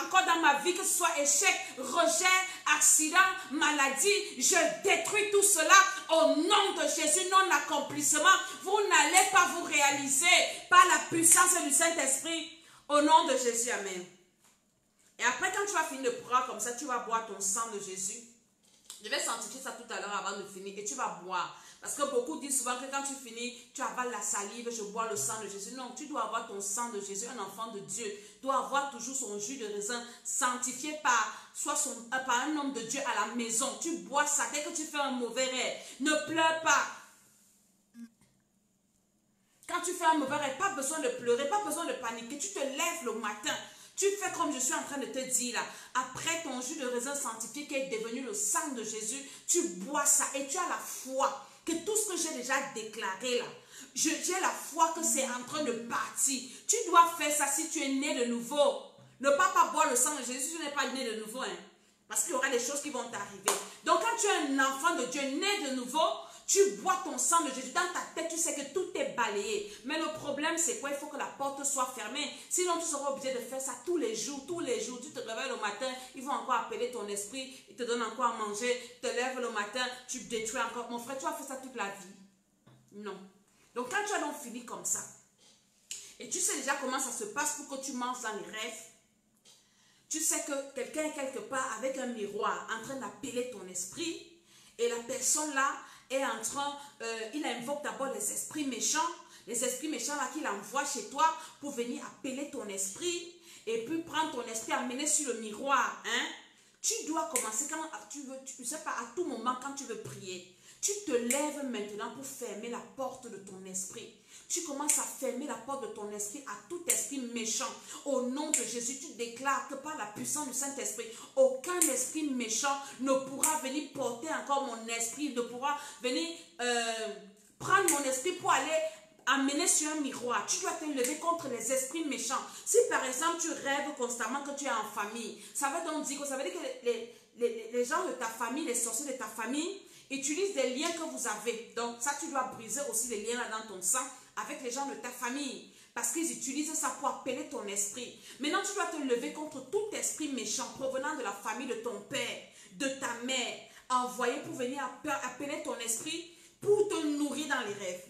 encore dans ma vie, que ce soit échec, rejet, accident, maladie. Je détruis tout cela au nom de Jésus, non-accomplissement. Vous n'allez pas vous réaliser par la puissance du Saint-Esprit. Au nom de Jésus, amen. Et après, quand tu vas finir de prier comme ça, tu vas boire ton sang de Jésus. Je vais sanctifier ça tout à l'heure avant de finir. Et tu vas boire. Parce que beaucoup disent souvent que quand tu finis, tu avales la salive, je bois le sang de Jésus. Non, tu dois avoir ton sang de Jésus. Un enfant de Dieu doit avoir toujours son jus de raisin sanctifié par un homme de Dieu à la maison. Tu bois ça. Dès que tu fais un mauvais rêve, ne pleure pas. Quand tu fais un mauvais rêve, pas besoin de pleurer, pas besoin de paniquer. Tu te lèves le matin. Tu fais comme je suis en train de te dire là. Après ton jus de raisin sanctifié qui est devenu le sang de Jésus, tu bois ça et tu as la foi que tout ce que j'ai déjà déclaré là, j'ai la foi que c'est en train de partir. Tu dois faire ça si tu es né de nouveau. Ne pas boire le sang de Jésus si tu n'es pas né de nouveau. Parce qu'il y aura des choses qui vont t'arriver. Donc quand tu es un enfant de Dieu né de nouveau, tu bois ton sang de Jésus. Dans ta tête, tu sais que tout est balayé. Mais le problème, c'est quoi? Il faut que la porte soit fermée. Sinon, tu seras obligé de faire ça tous les jours. Tous les jours, tu te réveilles le matin, ils vont encore appeler ton esprit, ils te donnent encore à manger, tu te lèves le matin, tu détruis encore. Mon frère, tu vas faire ça toute la vie? Non. Donc, quand tu as donc fini comme ça, et tu sais déjà comment ça se passe pour que tu manges dans les rêves, tu sais que quelqu'un est quelque part avec un miroir en train d'appeler ton esprit, et la personne là est en train, il invoque d'abord les esprits méchants là qu'il envoie chez toi pour venir appeler ton esprit et puis prendre ton esprit, amener sur le miroir. Tu dois commencer quand tu veux, tu sais pas, à tout moment quand tu veux prier. Tu te lèves maintenant pour fermer la porte de ton esprit. Tu commences à fermer la porte de ton esprit à tout esprit méchant. Au nom de Jésus, tu déclares que par la puissance du Saint-Esprit, aucun esprit méchant ne pourra venir porter encore mon esprit, ne pourra venir prendre mon esprit pour aller amener sur un miroir. Tu dois te lever contre les esprits méchants. Si par exemple tu rêves constamment que tu es en famille, ça veut donc dire que les gens de ta famille, les sorciers de ta famille, utilisent des liens que vous avez. Donc ça, tu dois briser aussi les liens là dans ton sang avec les gens de ta famille. Parce qu'ils utilisent ça pour appeler ton esprit. Maintenant, tu dois te lever contre tout esprit méchant provenant de la famille de ton père, de ta mère, envoyé pour venir appeler ton esprit pour te nourrir dans les rêves.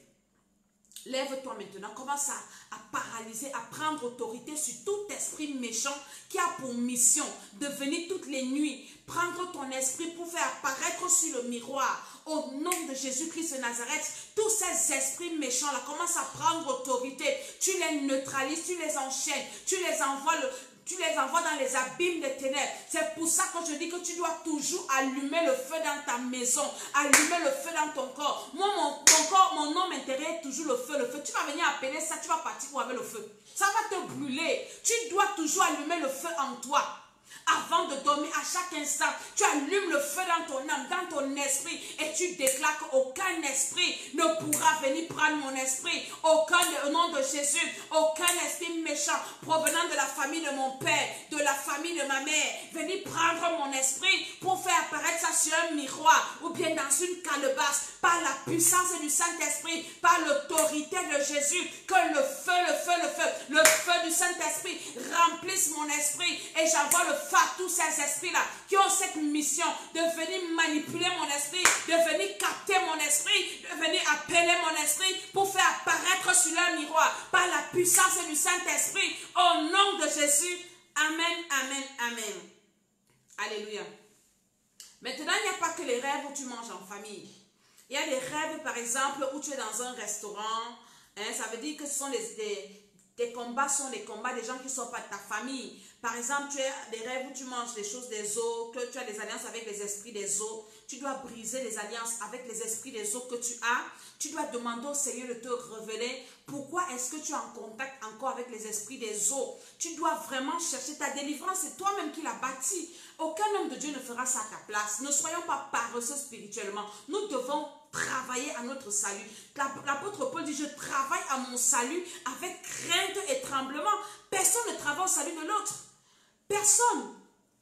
Lève-toi maintenant, commence à paralyser, à prendre autorité sur tout esprit méchant qui a pour mission de venir toutes les nuits, prendre ton esprit pour faire apparaître sur le miroir. Au nom de Jésus-Christ de Nazareth, tous ces esprits méchants-là commencent à prendre autorité. Tu les neutralises, tu les enchaînes, tu les envoies dans les abîmes des ténèbres. C'est pour ça que je dis que tu dois toujours allumer le feu dans ta maison, allumer le feu dans ton corps. Moi, ton corps, mon homme intérieur est toujours le feu, le feu. Tu vas venir appeler ça, tu vas partir pour avec le feu. Ça va te brûler. Tu dois toujours allumer le feu en toi. Avant de dormir, à chaque instant, tu allumes le feu dans ton âme, dans ton esprit et tu déclares qu'aucun esprit ne pourra venir prendre mon esprit. Au nom de Jésus, aucun esprit méchant provenant de la famille de mon père, de la famille de ma mère, venir prendre mon esprit pour faire apparaître ça sur un miroir ou bien dans une calebasse par la puissance du Saint-Esprit, par l'autorité de Jésus, que le feu du Saint-Esprit remplisse mon esprit et j'envoie le feu à tous ces esprits-là qui ont cette mission de venir manipuler mon esprit, de venir capter mon esprit, de venir appeler mon esprit pour faire apparaître sur leur miroir par la puissance du Saint-Esprit. Au nom de Jésus. Amen, amen, amen. Alléluia. Maintenant, il n'y a pas que les rêves où tu manges en famille. Il y a des rêves, par exemple, où tu es dans un restaurant. Ça veut dire que ce sont tes combats sont des combats des gens qui ne sont pas de ta famille. Par exemple, tu as des rêves où tu manges des choses des eaux, que tu as des alliances avec les esprits des eaux. Tu dois briser les alliances avec les esprits des eaux que tu as. Tu dois demander au Seigneur de te révéler pourquoi est-ce que tu es en contact encore avec les esprits des eaux. Tu dois vraiment chercher ta délivrance. C'est toi-même qui l'as bâti. Aucun homme de Dieu ne fera ça à ta place. Ne soyons pas paresseux spirituellement. Nous devons travailler à notre salut. L'apôtre Paul dit, je travaille à mon salut avec crainte et tremblement. Personne ne travaille au salut de l'autre. Personne.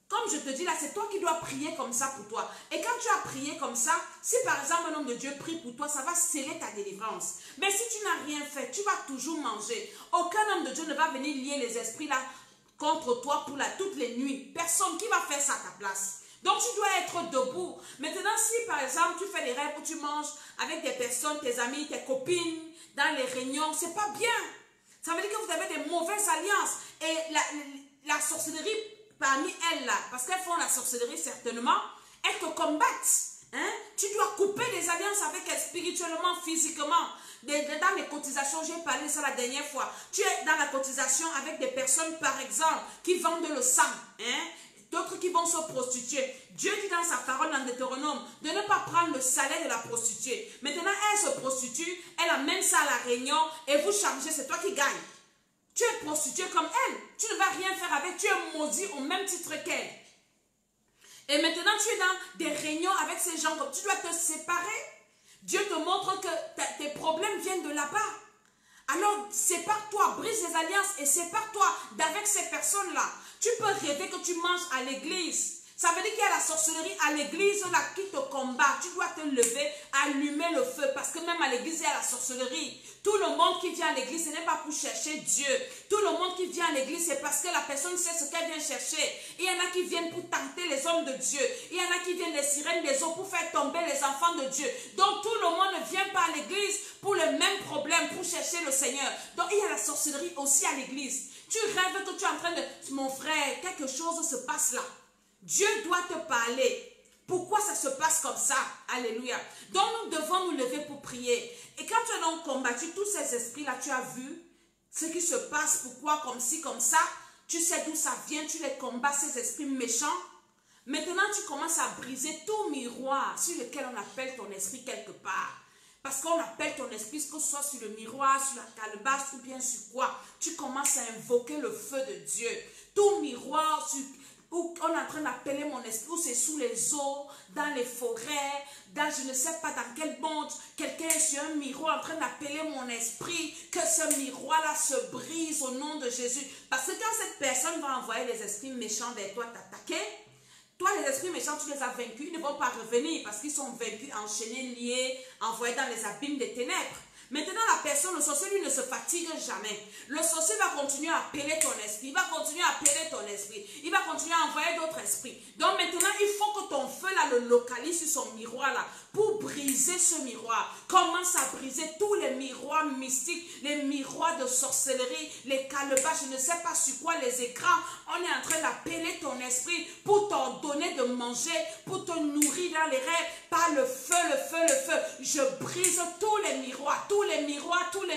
Comme je te dis là, c'est toi qui dois prier comme ça pour toi. Et quand tu as prié comme ça, si par exemple un homme de Dieu prie pour toi, ça va sceller ta délivrance. Mais si tu n'as rien fait, tu vas toujours manger. Aucun homme de Dieu ne va venir lier les esprits là contre toi pour toutes les nuits. Personne qui va faire ça à ta place. Donc tu dois être debout. Maintenant, si par exemple tu fais des rêves où tu manges avec des personnes, tes amis, tes copines, dans les réunions, c'est pas bien. Ça veut dire que vous avez des mauvaises alliances. Et la sorcellerie parmi elles là, parce qu'elles font la sorcellerie certainement, elles te combattent. Tu dois couper des alliances avec elles spirituellement, physiquement. Dans les cotisations, j'ai parlé de ça la dernière fois. Tu es dans la cotisation avec des personnes, par exemple, qui vendent le sang. D'autres qui vont se prostituer. Dieu dit dans sa parole dans Deutéronome de ne pas prendre le salaire de la prostituée. Maintenant, elle se prostitue, elle amène ça à la réunion et vous changez, c'est toi qui gagne. Tu es prostituée comme elle. Tu ne vas rien faire avec. Tu es maudit au même titre qu'elle. Et maintenant, tu es dans des réunions avec ces gens. Tu dois te séparer. Dieu te montre que tes problèmes viennent de là-bas. Alors, sépare-toi, brise les alliances et sépare-toi d'avec ces personnes-là. Tu peux rêver que tu manges à l'église. Ça veut dire qu'il y a la sorcellerie à l'église là qui te combat. Tu dois te lever, allumer le feu. Parce que même à l'église, il y a la sorcellerie. Tout le monde qui vient à l'église, ce n'est pas pour chercher Dieu. Tout le monde qui vient à l'église, c'est parce que la personne sait ce qu'elle vient chercher. Il y en a qui viennent pour tenter les hommes de Dieu. Il y en a qui viennent des sirènes des eaux pour faire tomber les enfants de Dieu. Donc tout le monde ne vient pas à l'église pour le même problème, pour chercher le Seigneur. Donc il y a la sorcellerie aussi à l'église. Tu rêves que tu es en train de... Mon frère, quelque chose se passe là. Dieu doit te parler. Pourquoi ça se passe comme ça? Alléluia. Donc nous devons nous lever pour prier. Et quand tu as donc combattu tous ces esprits-là, tu as vu ce qui se passe, pourquoi, comme ci, comme ça. Tu sais d'où ça vient, tu les combats, ces esprits méchants. Maintenant, tu commences à briser tout miroir sur lequel on appelle ton esprit quelque part. Parce qu'on appelle ton esprit, que ce soit sur le miroir, sur la calebasse ou bien sur quoi. Tu commences à invoquer le feu de Dieu. Tout miroir où on est en train d'appeler mon esprit, où c'est sous les eaux, dans les forêts, dans je ne sais pas dans quel monde, quelqu'un est sur un miroir en train d'appeler mon esprit, que ce miroir-là se brise au nom de Jésus. Parce que quand cette personne va envoyer les esprits méchants vers toi t'attaquer, toi, les esprits méchants, tu les as vaincus, ils ne vont pas revenir parce qu'ils sont vaincus, enchaînés, liés, envoyés dans les abîmes des ténèbres. Maintenant, la personne, le sorcier, lui, ne se fatigue jamais. Le sorcier va continuer à appeler ton esprit. Il va continuer à appeler ton esprit. Il va continuer à envoyer d'autres esprits. Donc maintenant, il faut que ton feu, là, le localise sur son miroir, là, pour briser ce miroir. Commence à briser tous les miroirs mystiques, les miroirs de sorcellerie, les calebasses, je ne sais pas sur quoi, les écrans. On est en train d'appeler ton esprit pour t'en donner de manger, pour te nourrir dans les rêves, par le feu, le feu, le feu. Je brise tous les miroirs, tous les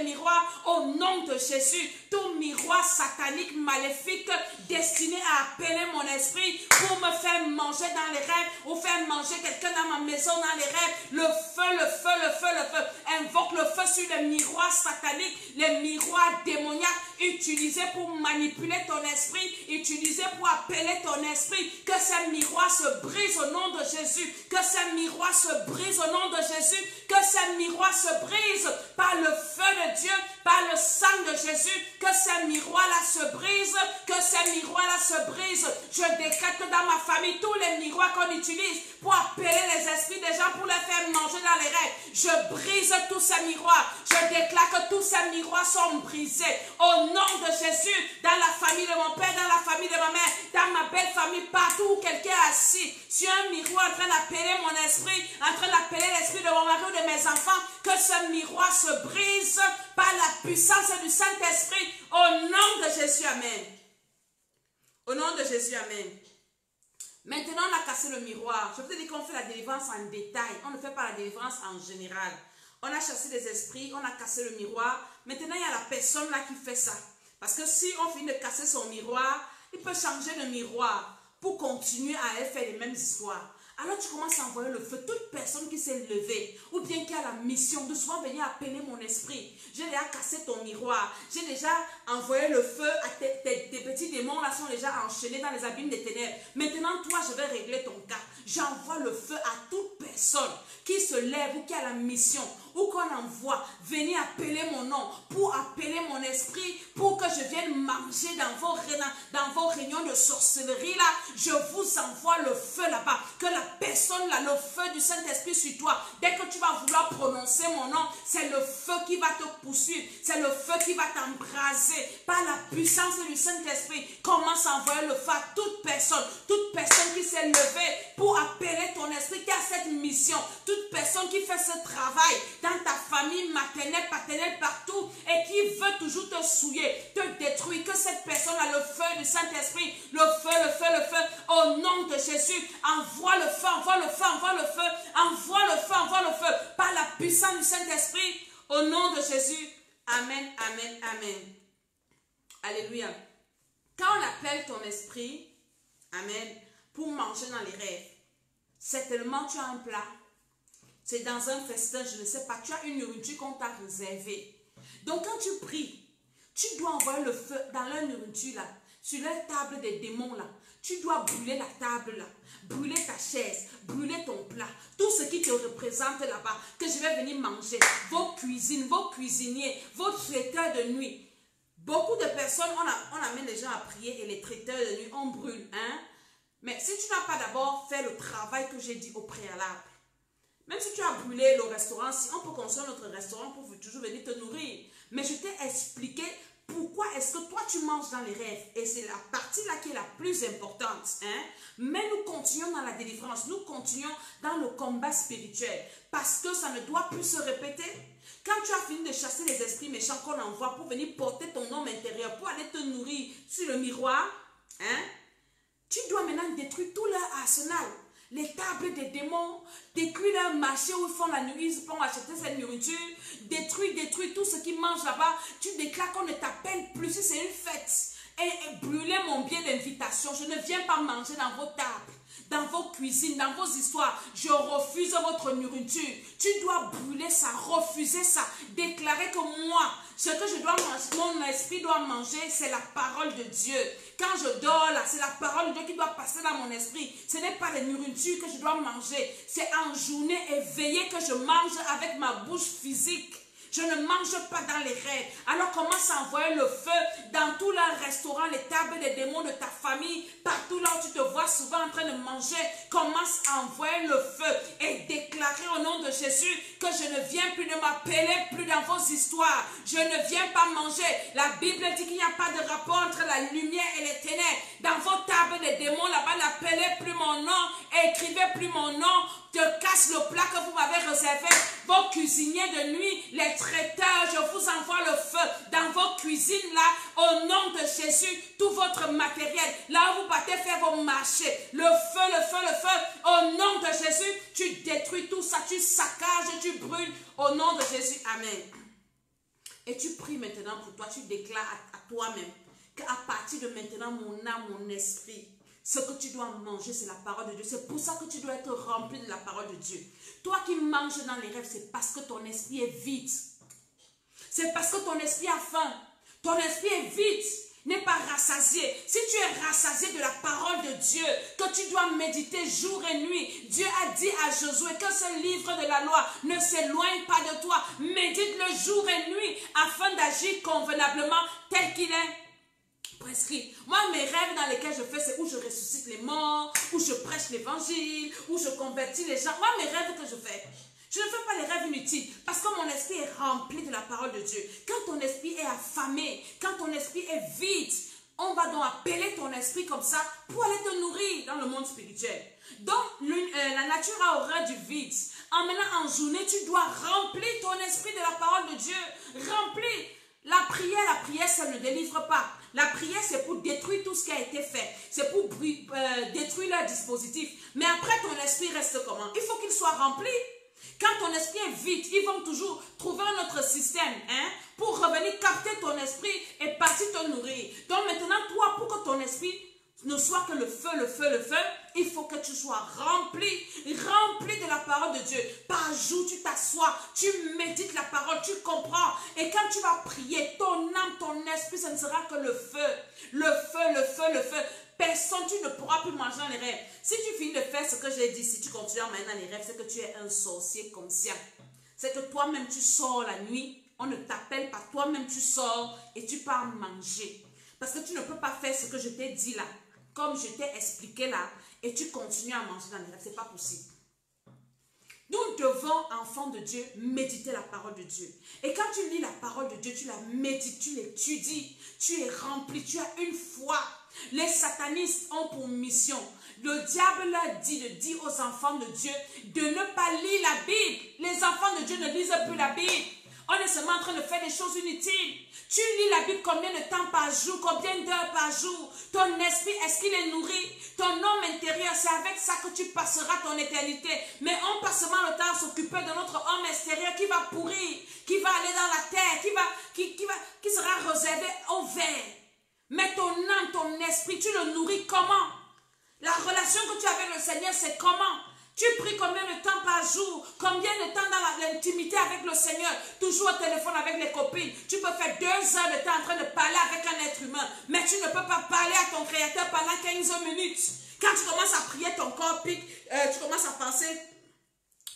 miroirs au nom de Jésus. Tout miroir satanique, maléfique, destiné à appeler mon esprit pour me faire manger dans les rêves ou faire manger quelqu'un dans ma maison dans les rêves. Le feu, le feu, le feu, le feu. Invoque le feu sur les miroirs sataniques, les miroirs démoniaques utilisés pour manipuler ton esprit, utilisés pour appeler ton esprit. Que ces miroirs se brisent au nom de Jésus. Que ces miroirs se brisent au nom de Jésus. Que ces miroirs se brisent par le feu de Dieu, par le sang de Jésus. Que ces miroirs-là se brisent, que ces miroirs-là se brisent. Je décrète que dans ma famille, tous les miroirs qu'on utilise pour appeler les esprits des gens, pour les faire manger dans les rêves, je brise tous ces miroirs. Je déclare que tous ces miroirs sont brisés. Au nom de Jésus, dans la famille de mon père, dans la famille de ma mère, dans ma belle famille, partout où quelqu'un est assis, sur un miroir en train d'appeler mon esprit, en train d'appeler l'esprit de mon mari ou de mes enfants, que ce miroir se brise par la puissance du Saint-Esprit. Au nom de Jésus, amen. Au nom de Jésus, amen. Maintenant, on a cassé le miroir. Je vous ai dit qu'on fait la délivrance en détail. On ne fait pas la délivrance en général. On a chassé les esprits, on a cassé le miroir. Maintenant, il y a la personne là qui fait ça. Parce que si on finit de casser son miroir, il peut changer de miroir pour continuer à faire les mêmes histoires. Alors tu commences à envoyer le feu. Toute personne qui s'est levée ou bien qui a la mission de souvent venir appeler mon esprit. J'ai déjà cassé ton miroir. J'ai déjà envoyé le feu à tes petits démons là sont déjà enchaînés dans les abîmes des ténèbres. Maintenant toi je vais régler ton cas. J'envoie le feu à toute personne qui se lève ou qui a la mission ou qu'on envoie venir appeler mon nom pour appeler mon esprit pour que je vienne manger dans vos réunions de sorcellerie là. Je vous envoie le feu là-bas. Que la personne là, le feu du Saint-Esprit sur toi, dès que tu vas vouloir prononcer mon nom, c'est le feu qui va te poursuivre, c'est le feu qui va t'embraser par la puissance du Saint-Esprit. Commence à envoyer le feu à toute personne qui s'est levée pour appeler ton esprit, qui a cette mission, toute personne qui fait ce travail dans ta famille maternelle, paternelle, partout et qui veut toujours te souiller, te détruire. Que cette personne a le feu du Saint-Esprit, le feu, le feu, le feu, au nom de Jésus, envoie le feu, envoie le feu, envoie le feu, envoie le feu, envoie le feu, par la puissance du Saint-Esprit, au nom de Jésus. Amen, amen, amen. Alléluia. Quand on appelle ton esprit, amen, pour manger dans les rêves, certainement tu as un plat, c'est dans un festin, je ne sais pas, tu as une nourriture qu'on t'a réservée. Donc quand tu pries, tu dois envoyer le feu dans leur nourriture là, sur leur table des démons là. Tu dois brûler la table là, brûler ta chaise, brûler ton plat, tout ce qui te représente là-bas, que je vais venir manger, vos cuisines, vos cuisiniers, vos traiteurs de nuit. Beaucoup de personnes, on amène les gens à prier et les traiteurs de nuit, on brûle, hein. Mais si tu n'as pas d'abord fait le travail que j'ai dit au préalable, même si tu as brûlé le restaurant, si on peut construire notre restaurant pour toujours venir te nourrir, mais je t'ai expliqué pourquoi est-ce que toi tu manges dans les rêves. Et c'est la partie là qui est la plus importante. Hein? Mais nous continuons dans la délivrance. Nous continuons dans le combat spirituel. Parce que ça ne doit plus se répéter. Quand tu as fini de chasser les esprits méchants qu'on envoie pour venir porter ton homme intérieur, pour aller te nourrir sur le miroir, hein? Tu dois maintenant détruire tout leur arsenal. Les tables des démons, détruire leur marché où ils font la nuit, ils vont acheter cette nourriture, détruire tout ce qu'ils mangent là-bas. Tu déclares qu'on ne t'appelle plus si c'est une fête. et brûler mon billet d'invitation. Je ne viens pas manger dans vos tables, dans vos cuisines, dans vos histoires. Je refuse votre nourriture. Tu dois brûler ça, refuser ça, déclarer que moi, ce que je dois manger, mon esprit doit manger, c'est la parole de Dieu. Quand je dors là, c'est la parole de Dieu qui doit passer dans mon esprit. Ce n'est pas la nourriture que je dois manger. C'est en journée éveillée que je mange avec ma bouche physique. Je ne mange pas dans les rêves. Alors commence à envoyer le feu dans tous les restaurants, les tables des démons de ta famille, partout là où tu te vois souvent en train de manger. Commence à envoyer le feu et déclarer au nom de Jésus que je ne viens plus de m'appeler plus dans vos histoires. Je ne viens pas manger. La Bible dit qu'il n'y a pas de rapport entre la lumière et les ténèbres. Dans vos tables des démons là-bas, n'appelez plus mon nom et écrivez plus mon nom. Je casse le plat que vous m'avez réservé. Vos cuisiniers de nuit, les traiteurs, je vous envoie le feu dans vos cuisines là, au nom de Jésus, tout votre matériel, là où vous partez faire vos marchés, le feu, le feu, le feu, au nom de Jésus, tu détruis tout ça, tu saccages, tu brûles, au nom de Jésus, amen. Et tu pries maintenant pour toi, tu déclares à toi-même qu'à partir de maintenant, mon âme, mon esprit, ce que tu dois manger, c'est la parole de Dieu. C'est pour ça que tu dois être rempli de la parole de Dieu. Toi qui manges dans les rêves, c'est parce que ton esprit est vide. C'est parce que ton esprit a faim. Ton esprit est vide, n'est pas rassasié. Si tu es rassasié de la parole de Dieu, que tu dois méditer jour et nuit, Dieu a dit à Josué que ce livre de la loi ne s'éloigne pas de toi. Médite-le jour et nuit afin d'agir convenablement tel qu'il est prescrit. Moi, mes rêves dans lesquels je fais, c'est où je ressuscite les morts, où je prêche l'évangile, où je convertis les gens. Moi, mes rêves que je fais, je ne fais pas les rêves inutiles parce que mon esprit est rempli de la parole de Dieu. Quand ton esprit est affamé, quand ton esprit est vide, on va donc appeler ton esprit comme ça pour aller te nourrir dans le monde spirituel. Donc, la nature a horreur du vide. En maintenant, en journée, tu dois remplir ton esprit de la parole de Dieu. Remplis. La prière, ça ne délivre pas. La prière, c'est pour détruire tout ce qui a été fait. C'est pour détruire leur dispositif. Mais après, ton esprit reste comment? Il faut qu'il soit rempli. Quand ton esprit est vide, ils vont toujours trouver un autre système pour revenir capter ton esprit et partir te nourrir. Donc maintenant, toi, pour que ton esprit ne soit que le feu, le feu, le feu, il faut que tu sois rempli de la parole de Dieu. Par jour, tu t'assois, tu médites la parole, tu comprends. Et quand tu vas prier, ton âme, ton esprit, ce ne sera que le feu. Le feu, le feu, le feu. Personne, tu ne pourras plus manger dans les rêves. Si tu finis de faire ce que j'ai dit, si tu continues à manger dans les rêves, c'est que tu es un sorcier conscient. C'est que toi-même, tu sors la nuit, on ne t'appelle pas, toi-même, tu sors et tu pars manger. Parce que tu ne peux pas faire ce que je t'ai dit là, comme je t'ai expliqué là, et tu continues à manger dans les rêves. Ce n'est pas possible. Nous devons, enfants de Dieu, méditer la parole de Dieu. Et quand tu lis la parole de Dieu, tu la médites, tu l'étudies, tu es rempli, tu as une foi. Les satanistes ont pour mission, le diable leur dit de dire aux enfants de Dieu de ne pas lire la Bible. Les enfants de Dieu ne lisent plus la Bible. On est seulement en train de faire des choses inutiles. Tu lis la Bible combien de temps par jour, combien d'heures par jour? Ton esprit, est-ce qu'il est nourri? Ton homme intérieur, c'est avec ça que tu passeras ton éternité. Mais on passe seulement le temps à s'occuper de notre homme extérieur qui va pourrir, qui va aller dans la terre, qui sera réservé au verre. Mais ton âme, ton esprit, tu le nourris comment? La relation que tu as avec le Seigneur, c'est comment? Tu pries combien de temps par jour? Combien de temps dans l'intimité avec le Seigneur? Toujours au téléphone avec les copines. Tu peux faire 2 heures de temps en train de parler avec un être humain. Mais tu ne peux pas parler à ton Créateur pendant 15 minutes. Quand tu commences à prier, ton corps pique. Tu commences à penser,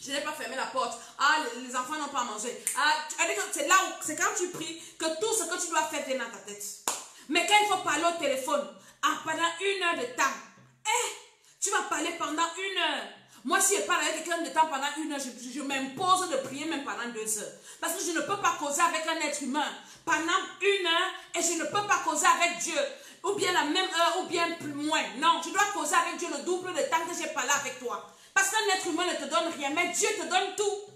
je n'ai pas fermé la porte. Ah, les enfants n'ont pas mangé. Ah, c'est là où, c'est quand tu pries que tout ce que tu dois faire vient dans ta tête. Mais quand il faut parler au téléphone, pendant 1 heure de temps, tu vas parler pendant 1 heure. Moi, si je parle avec quelqu'un de temps pendant 1 heure, je m'impose de prier même pendant 2 heures. Parce que je ne peux pas causer avec un être humain pendant 1 heure et je ne peux pas causer avec Dieu. Ou bien la même heure, ou bien plus moins. Non, tu dois causer avec Dieu le double de temps que j'ai parlé avec toi. Parce qu'un être humain ne te donne rien, mais Dieu te donne tout.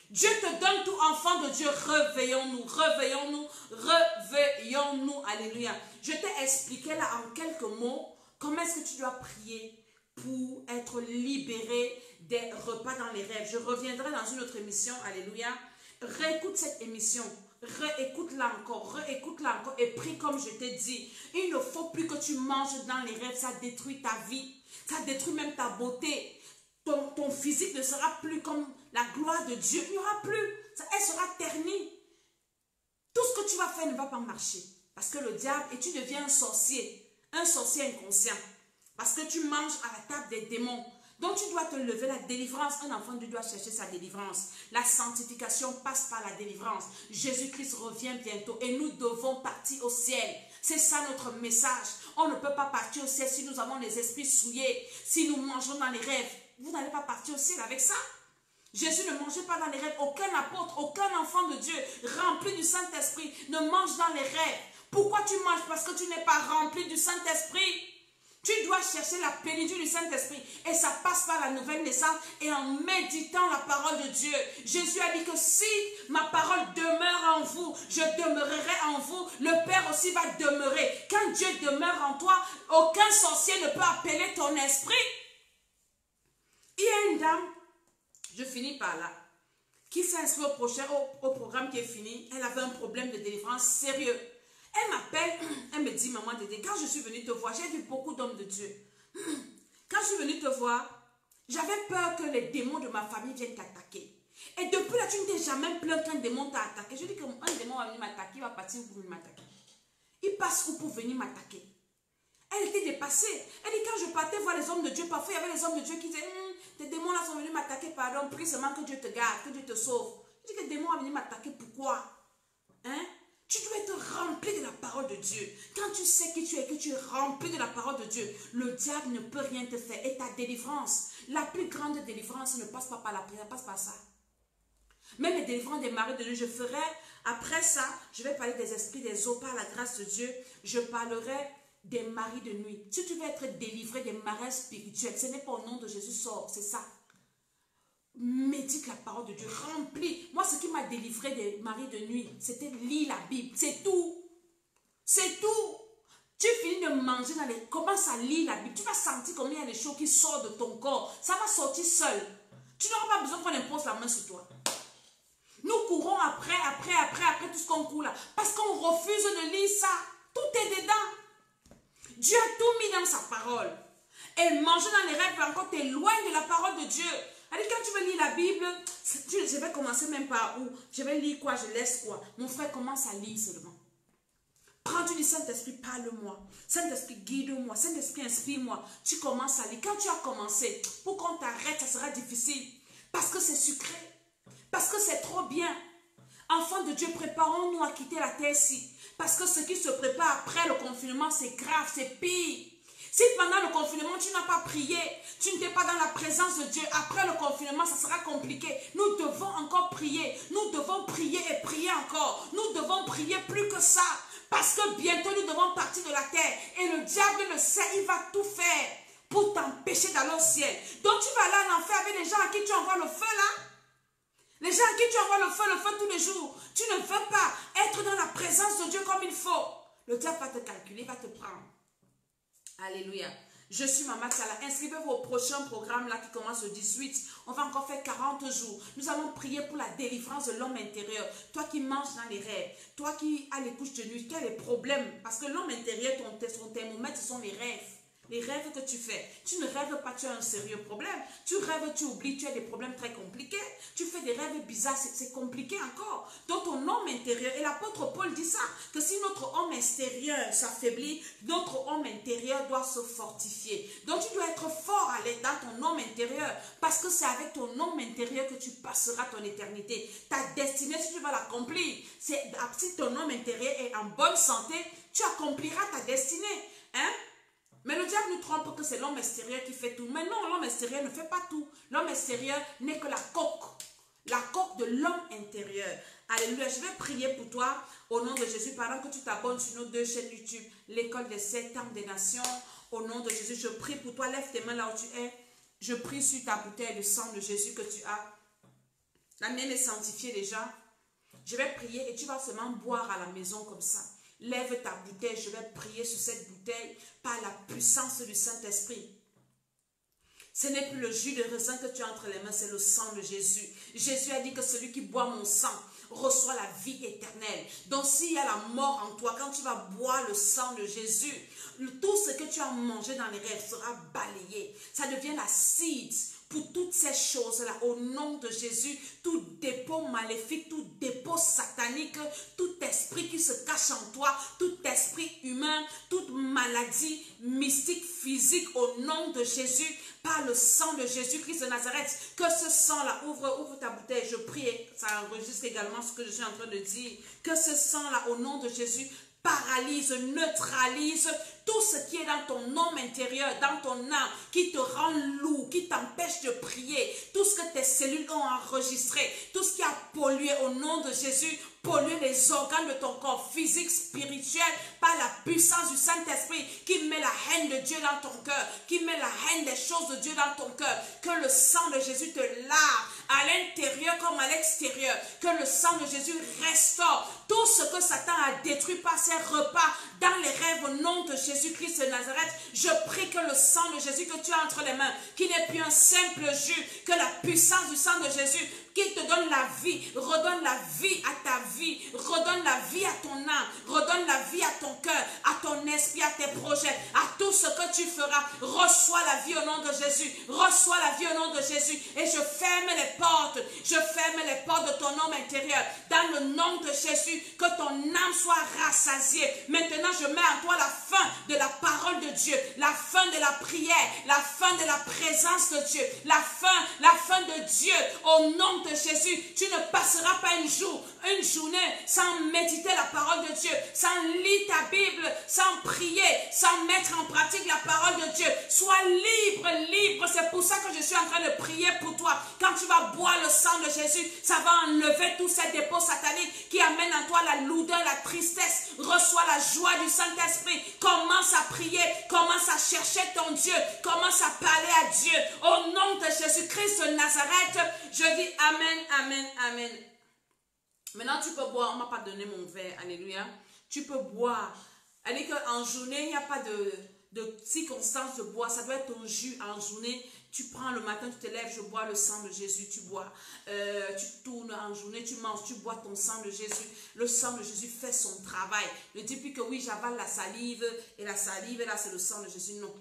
Dieu te donne tout, enfant de Dieu. Réveillons-nous, réveillons-nous, réveillons-nous. Alléluia. Je t'ai expliqué là en quelques mots comment est-ce que tu dois prier pour être libéré des repas dans les rêves. Je reviendrai dans une autre émission. Alléluia. Réécoute cette émission réécoute-la encore et prie comme je t'ai dit. Il ne faut plus que tu manges dans les rêves, ça détruit ta vie, ça détruit même ta beauté. Ton physique ne sera plus comme la gloire de Dieu, il n'y aura plus, elle sera ternie. Tout ce que tu vas faire ne va pas marcher. Parce que le diable, et tu deviens un sorcier inconscient. Parce que tu manges à la table des démons. Donc tu dois te lever, la délivrance. Un enfant de Dieu doit chercher sa délivrance. La sanctification passe par la délivrance. Jésus-Christ revient bientôt et nous devons partir au ciel. C'est ça notre message. On ne peut pas partir au ciel si nous avons les esprits souillés. Si nous mangeons dans les rêves, vous n'allez pas partir au ciel avec ça. Jésus ne mangeait pas dans les rêves. Aucun apôtre, aucun enfant de Dieu rempli du Saint-Esprit ne mange dans les rêves. Pourquoi tu manges? Parce que tu n'es pas rempli du Saint-Esprit. Tu dois chercher la plénitude du Saint-Esprit. Et ça passe par la nouvelle naissance et en méditant la parole de Dieu. Jésus a dit que si ma parole demeure en vous, je demeurerai en vous. Le Père aussi va demeurer. Quand Dieu demeure en toi, aucun sorcier ne peut appeler ton esprit. Il y a une dame, je finis par là, qui s'est inscrite au programme qui est fini. Elle avait un problème de délivrance sérieux. Elle m'appelle, elle me dit, maman Dédé, quand je suis venue te voir, j'ai vu beaucoup d'hommes de Dieu. Quand je suis venue te voir, j'avais peur que les démons de ma famille viennent t'attaquer. Et depuis là, tu ne t'es jamais plaint qu'un démon t'a attaqué. Je dis qu'un démon va venir m'attaquer, il va partir pour venir m'attaquer. Il passe où pour venir m'attaquer? Elle était dépassée. Elle dit, quand je partais voir les hommes de Dieu, parfois il y avait les hommes de Dieu qui disaient, tes démons là sont venus m'attaquer, pardon, prie seulement que Dieu te garde, que Dieu te sauve. Je dis que les démons vont venir m'attaquer, pourquoi? Hein? Tu dois être rempli de la parole de Dieu. Quand tu sais qui tu es, que tu es rempli de la parole de Dieu, le diable ne peut rien te faire. Et ta délivrance, la plus grande délivrance ne passe pas par la prière, passe par ça. Même les délivrances des maris de Dieu, je ferai, après ça, je vais parler des esprits des eaux par la grâce de Dieu. Je parlerai des maris de nuit. Si tu veux être délivré des maris spirituels, ce n'est pas au nom de Jésus, sort, c'est ça. Médite la parole de Dieu, remplis. Moi, ce qui m'a délivré des maris de nuit, c'était lire la Bible. C'est tout. C'est tout. Tu finis de manger dans les... Commence à lire la Bible. Tu vas sentir combien il y a des choses qui sortent de ton corps. Ça va sortir seul. Tu n'auras pas besoin qu'on impose la main sur toi. Nous courons après tout ce qu'on court là. Parce qu'on refuse de lire ça. Tout est dedans. Dieu a tout mis dans sa parole. Et manger dans les rêves encore t'éloigne de la parole de Dieu. Alors quand tu veux lire la Bible, je vais commencer même par où? Je vais lire quoi? Je laisse quoi? Mon frère commence à lire seulement. Quand tu dis Saint-Esprit, parle-moi. Saint-Esprit, guide-moi. Saint-Esprit, inspire-moi. Tu commences à lire. Quand tu as commencé, pour qu'on t'arrête, ça sera difficile. Parce que c'est sucré. Parce que c'est trop bien. Enfants de Dieu, préparons-nous à quitter la terre-ci. Parce que ce qui se prépare après le confinement, c'est grave, c'est pire. Si pendant le confinement, tu n'as pas prié, tu n'étais pas dans la présence de Dieu, après le confinement, ça sera compliqué. Nous devons encore prier. Nous devons prier et prier encore. Nous devons prier plus que ça. Parce que bientôt, nous devons partir de la terre. Et le diable le sait, il va tout faire pour t'empêcher d'aller au ciel. Donc, tu vas aller en enfer avec les gens à qui tu envoies le feu là. Les gens à qui tu envoies le feu tous les jours. Tu ne veux pas être dans la présence de Dieu comme il faut. Le diable va te calculer, il va te prendre. Alléluia. Je suis Maman Tchala. Inscrivez-vous au prochain programme là qui commence le 18. On va encore faire 40 jours. Nous allons prier pour la délivrance de l'homme intérieur. Toi qui manges dans les rêves. Toi qui as les couches de nuit. Qui as les problèmes. Parce que l'homme intérieur, ton thermomètre, ce sont les rêves. Les rêves que tu fais. Tu ne rêves pas, tu as un sérieux problème. Tu rêves, tu oublies, tu as des problèmes très compliqués. Tu fais des rêves bizarres, c'est compliqué encore. Donc ton homme intérieur, et l'apôtre Paul dit ça, que si notre homme extérieur s'affaiblit, notre homme intérieur doit se fortifier. Donc tu dois être fort dans ton homme intérieur, parce que c'est avec ton homme intérieur que tu passeras ton éternité. Ta destinée, si tu vas l'accomplir, si ton homme intérieur est en bonne santé, tu accompliras ta destinée. Hein? Mais le diable nous trompe que c'est l'homme extérieur qui fait tout. Mais non, l'homme extérieur ne fait pas tout. L'homme extérieur n'est que la coque de l'homme intérieur. Alléluia, je vais prier pour toi au nom de Jésus pendant que tu t'abonnes sur nos 2 chaînes YouTube, l'école des 7 âmes des nations. Au nom de Jésus, je prie pour toi. Lève tes mains là où tu es. Je prie sur ta bouteille de sang de Jésus que tu as. La mienne est sanctifiée déjà. Je vais prier et tu vas seulement boire à la maison comme ça. Lève ta bouteille, je vais prier sur cette bouteille par la puissance du Saint-Esprit. Ce n'est plus le jus de raisin que tu as entre les mains, c'est le sang de Jésus. Jésus a dit que celui qui boit mon sang reçois la vie éternelle. Donc s'il y a la mort en toi, quand tu vas boire le sang de Jésus, tout ce que tu as mangé dans les rêves sera balayé. Ça devient l'acide pour toutes ces choses-là. Au nom de Jésus, tout dépôt maléfique, tout dépôt satanique, tout esprit qui se cache en toi, tout esprit humain, toute maladie mystique, physique, au nom de Jésus, par le sang de Jésus-Christ de Nazareth, que ce sang-là, ouvre ta bouteille, je prie, ça enregistre également ce que je suis en train de dire, que ce sang-là, au nom de Jésus, paralyse, neutralise tout ce qui est dans ton homme intérieur, dans ton âme, qui te rend lourd, qui t'empêche de prier, tout ce que tes cellules ont enregistré, tout ce qui a pollué au nom de Jésus, polluer les organes de ton corps physique, spirituel, par la puissance du Saint-Esprit qui met la haine de Dieu dans ton cœur, qui met la haine des choses de Dieu dans ton cœur. Que le sang de Jésus te lave à l'intérieur comme à l'extérieur. Que le sang de Jésus restaure tout ce que Satan a détruit par ses repas dans les rêves au nom de Jésus-Christ de Nazareth. Je prie que le sang de Jésus que tu as entre les mains, qui n'est plus un simple jus, que la puissance du sang de Jésus qui te donne la vie, redonne la vie à ta vie, redonne la vie à ton âme, redonne la vie à ton cœur, à ton esprit, à tes projets, à tout ce que tu feras. Reçois la vie au nom de Jésus, reçois la vie au nom de Jésus. Et je ferme les portes de ton homme intérieur, dans le nom de Jésus, que ton âme soit rassasiée. Maintenant, je mets en toi la fin de la parole de Dieu, la fin de la prière, la fin de la présence de Dieu, la fin de Dieu, au nom de Jésus. Tu ne passeras pas une journée sans méditer la parole de Dieu, sans lire ta Bible, sans prier, sans mettre en pratique la parole de Dieu. Sois libre. C'est pour ça que je suis en train de prier pour toi. Quand tu vas boire le sang de Jésus, ça va enlever tous ces dépôts sataniques qui amènent en toi la lourdeur, la tristesse. Reçois la joie du Saint-Esprit. Commence à prier, commence à chercher ton Dieu, commence à parler à Dieu. Au nom de Jésus-Christ de Nazareth, je dis Amen, Amen, Amen. Maintenant, tu peux boire. On ne m'a pas donné mon verre. Alléluia. Tu peux boire. Elle dit qu'en journée, il n'y a pas de circonstance de boire. Ça doit être ton jus en journée. Tu prends le matin, tu te lèves, je bois le sang de Jésus, tu bois. Tu tournes en journée, tu manges, tu bois ton sang de Jésus. Le sang de Jésus fait son travail. Ne dis plus que oui, j'avale la salive, et la salive, là, c'est le sang de Jésus. Non.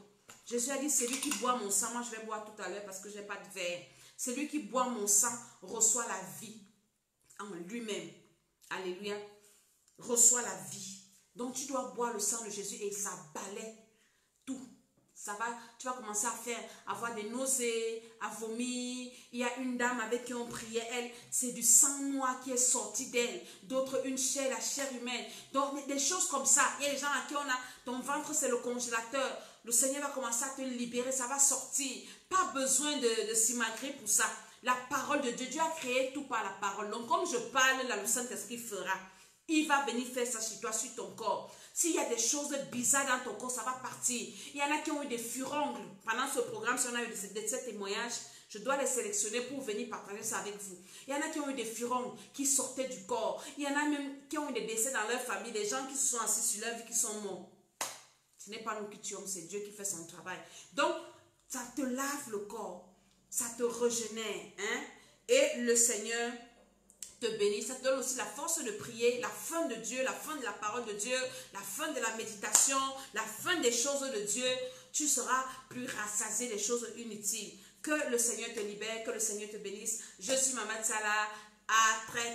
Jésus a dit, c'est lui qui boit mon sang. Moi, je vais boire tout à l'heure parce que je n'ai pas de verre. Celui qui boit mon sang reçoit la vie en lui-même. Alléluia. Reçoit la vie. Donc, tu dois boire le sang de Jésus et ça balaie tout. Tu vas commencer à avoir des nausées, à vomir. Il y a une dame avec qui on priait, elle, c'est du sang noir qui est sorti d'elle. D'autres, la chair humaine. Donc, des choses comme ça. Il y a des gens à qui on a, ton ventre, c'est le congélateur. Le Seigneur va commencer à te libérer, ça va sortir. Pas besoin de s'imagrer pour ça. La parole de Dieu, Dieu a créé tout par la parole. Donc, comme je parle, là, le Saint-Esprit fera. Il va venir faire ça sur toi, sur ton corps. S'il y a des choses bizarres dans ton corps, ça va partir. Il y en a qui ont eu des furoncles. Pendant ce programme, si on a eu ces témoignages, je dois les sélectionner pour venir partager ça avec vous. Il y en a qui ont eu des furoncles qui sortaient du corps. Il y en a même qui ont eu des décès dans leur famille, des gens qui se sont assis sur leur vie, qui sont morts. Ce n'est pas nous qui tuons, c'est Dieu qui fait son travail. Donc, ça te lave le corps. Ça te régénère. Hein? Et le Seigneur te bénit. Ça te donne aussi la force de prier, la fin de Dieu, la fin de la parole de Dieu, la fin de la méditation, la fin des choses de Dieu. Tu seras plus rassasié des choses inutiles. Que le Seigneur te libère, que le Seigneur te bénisse. Je suis Maman Tsala. À très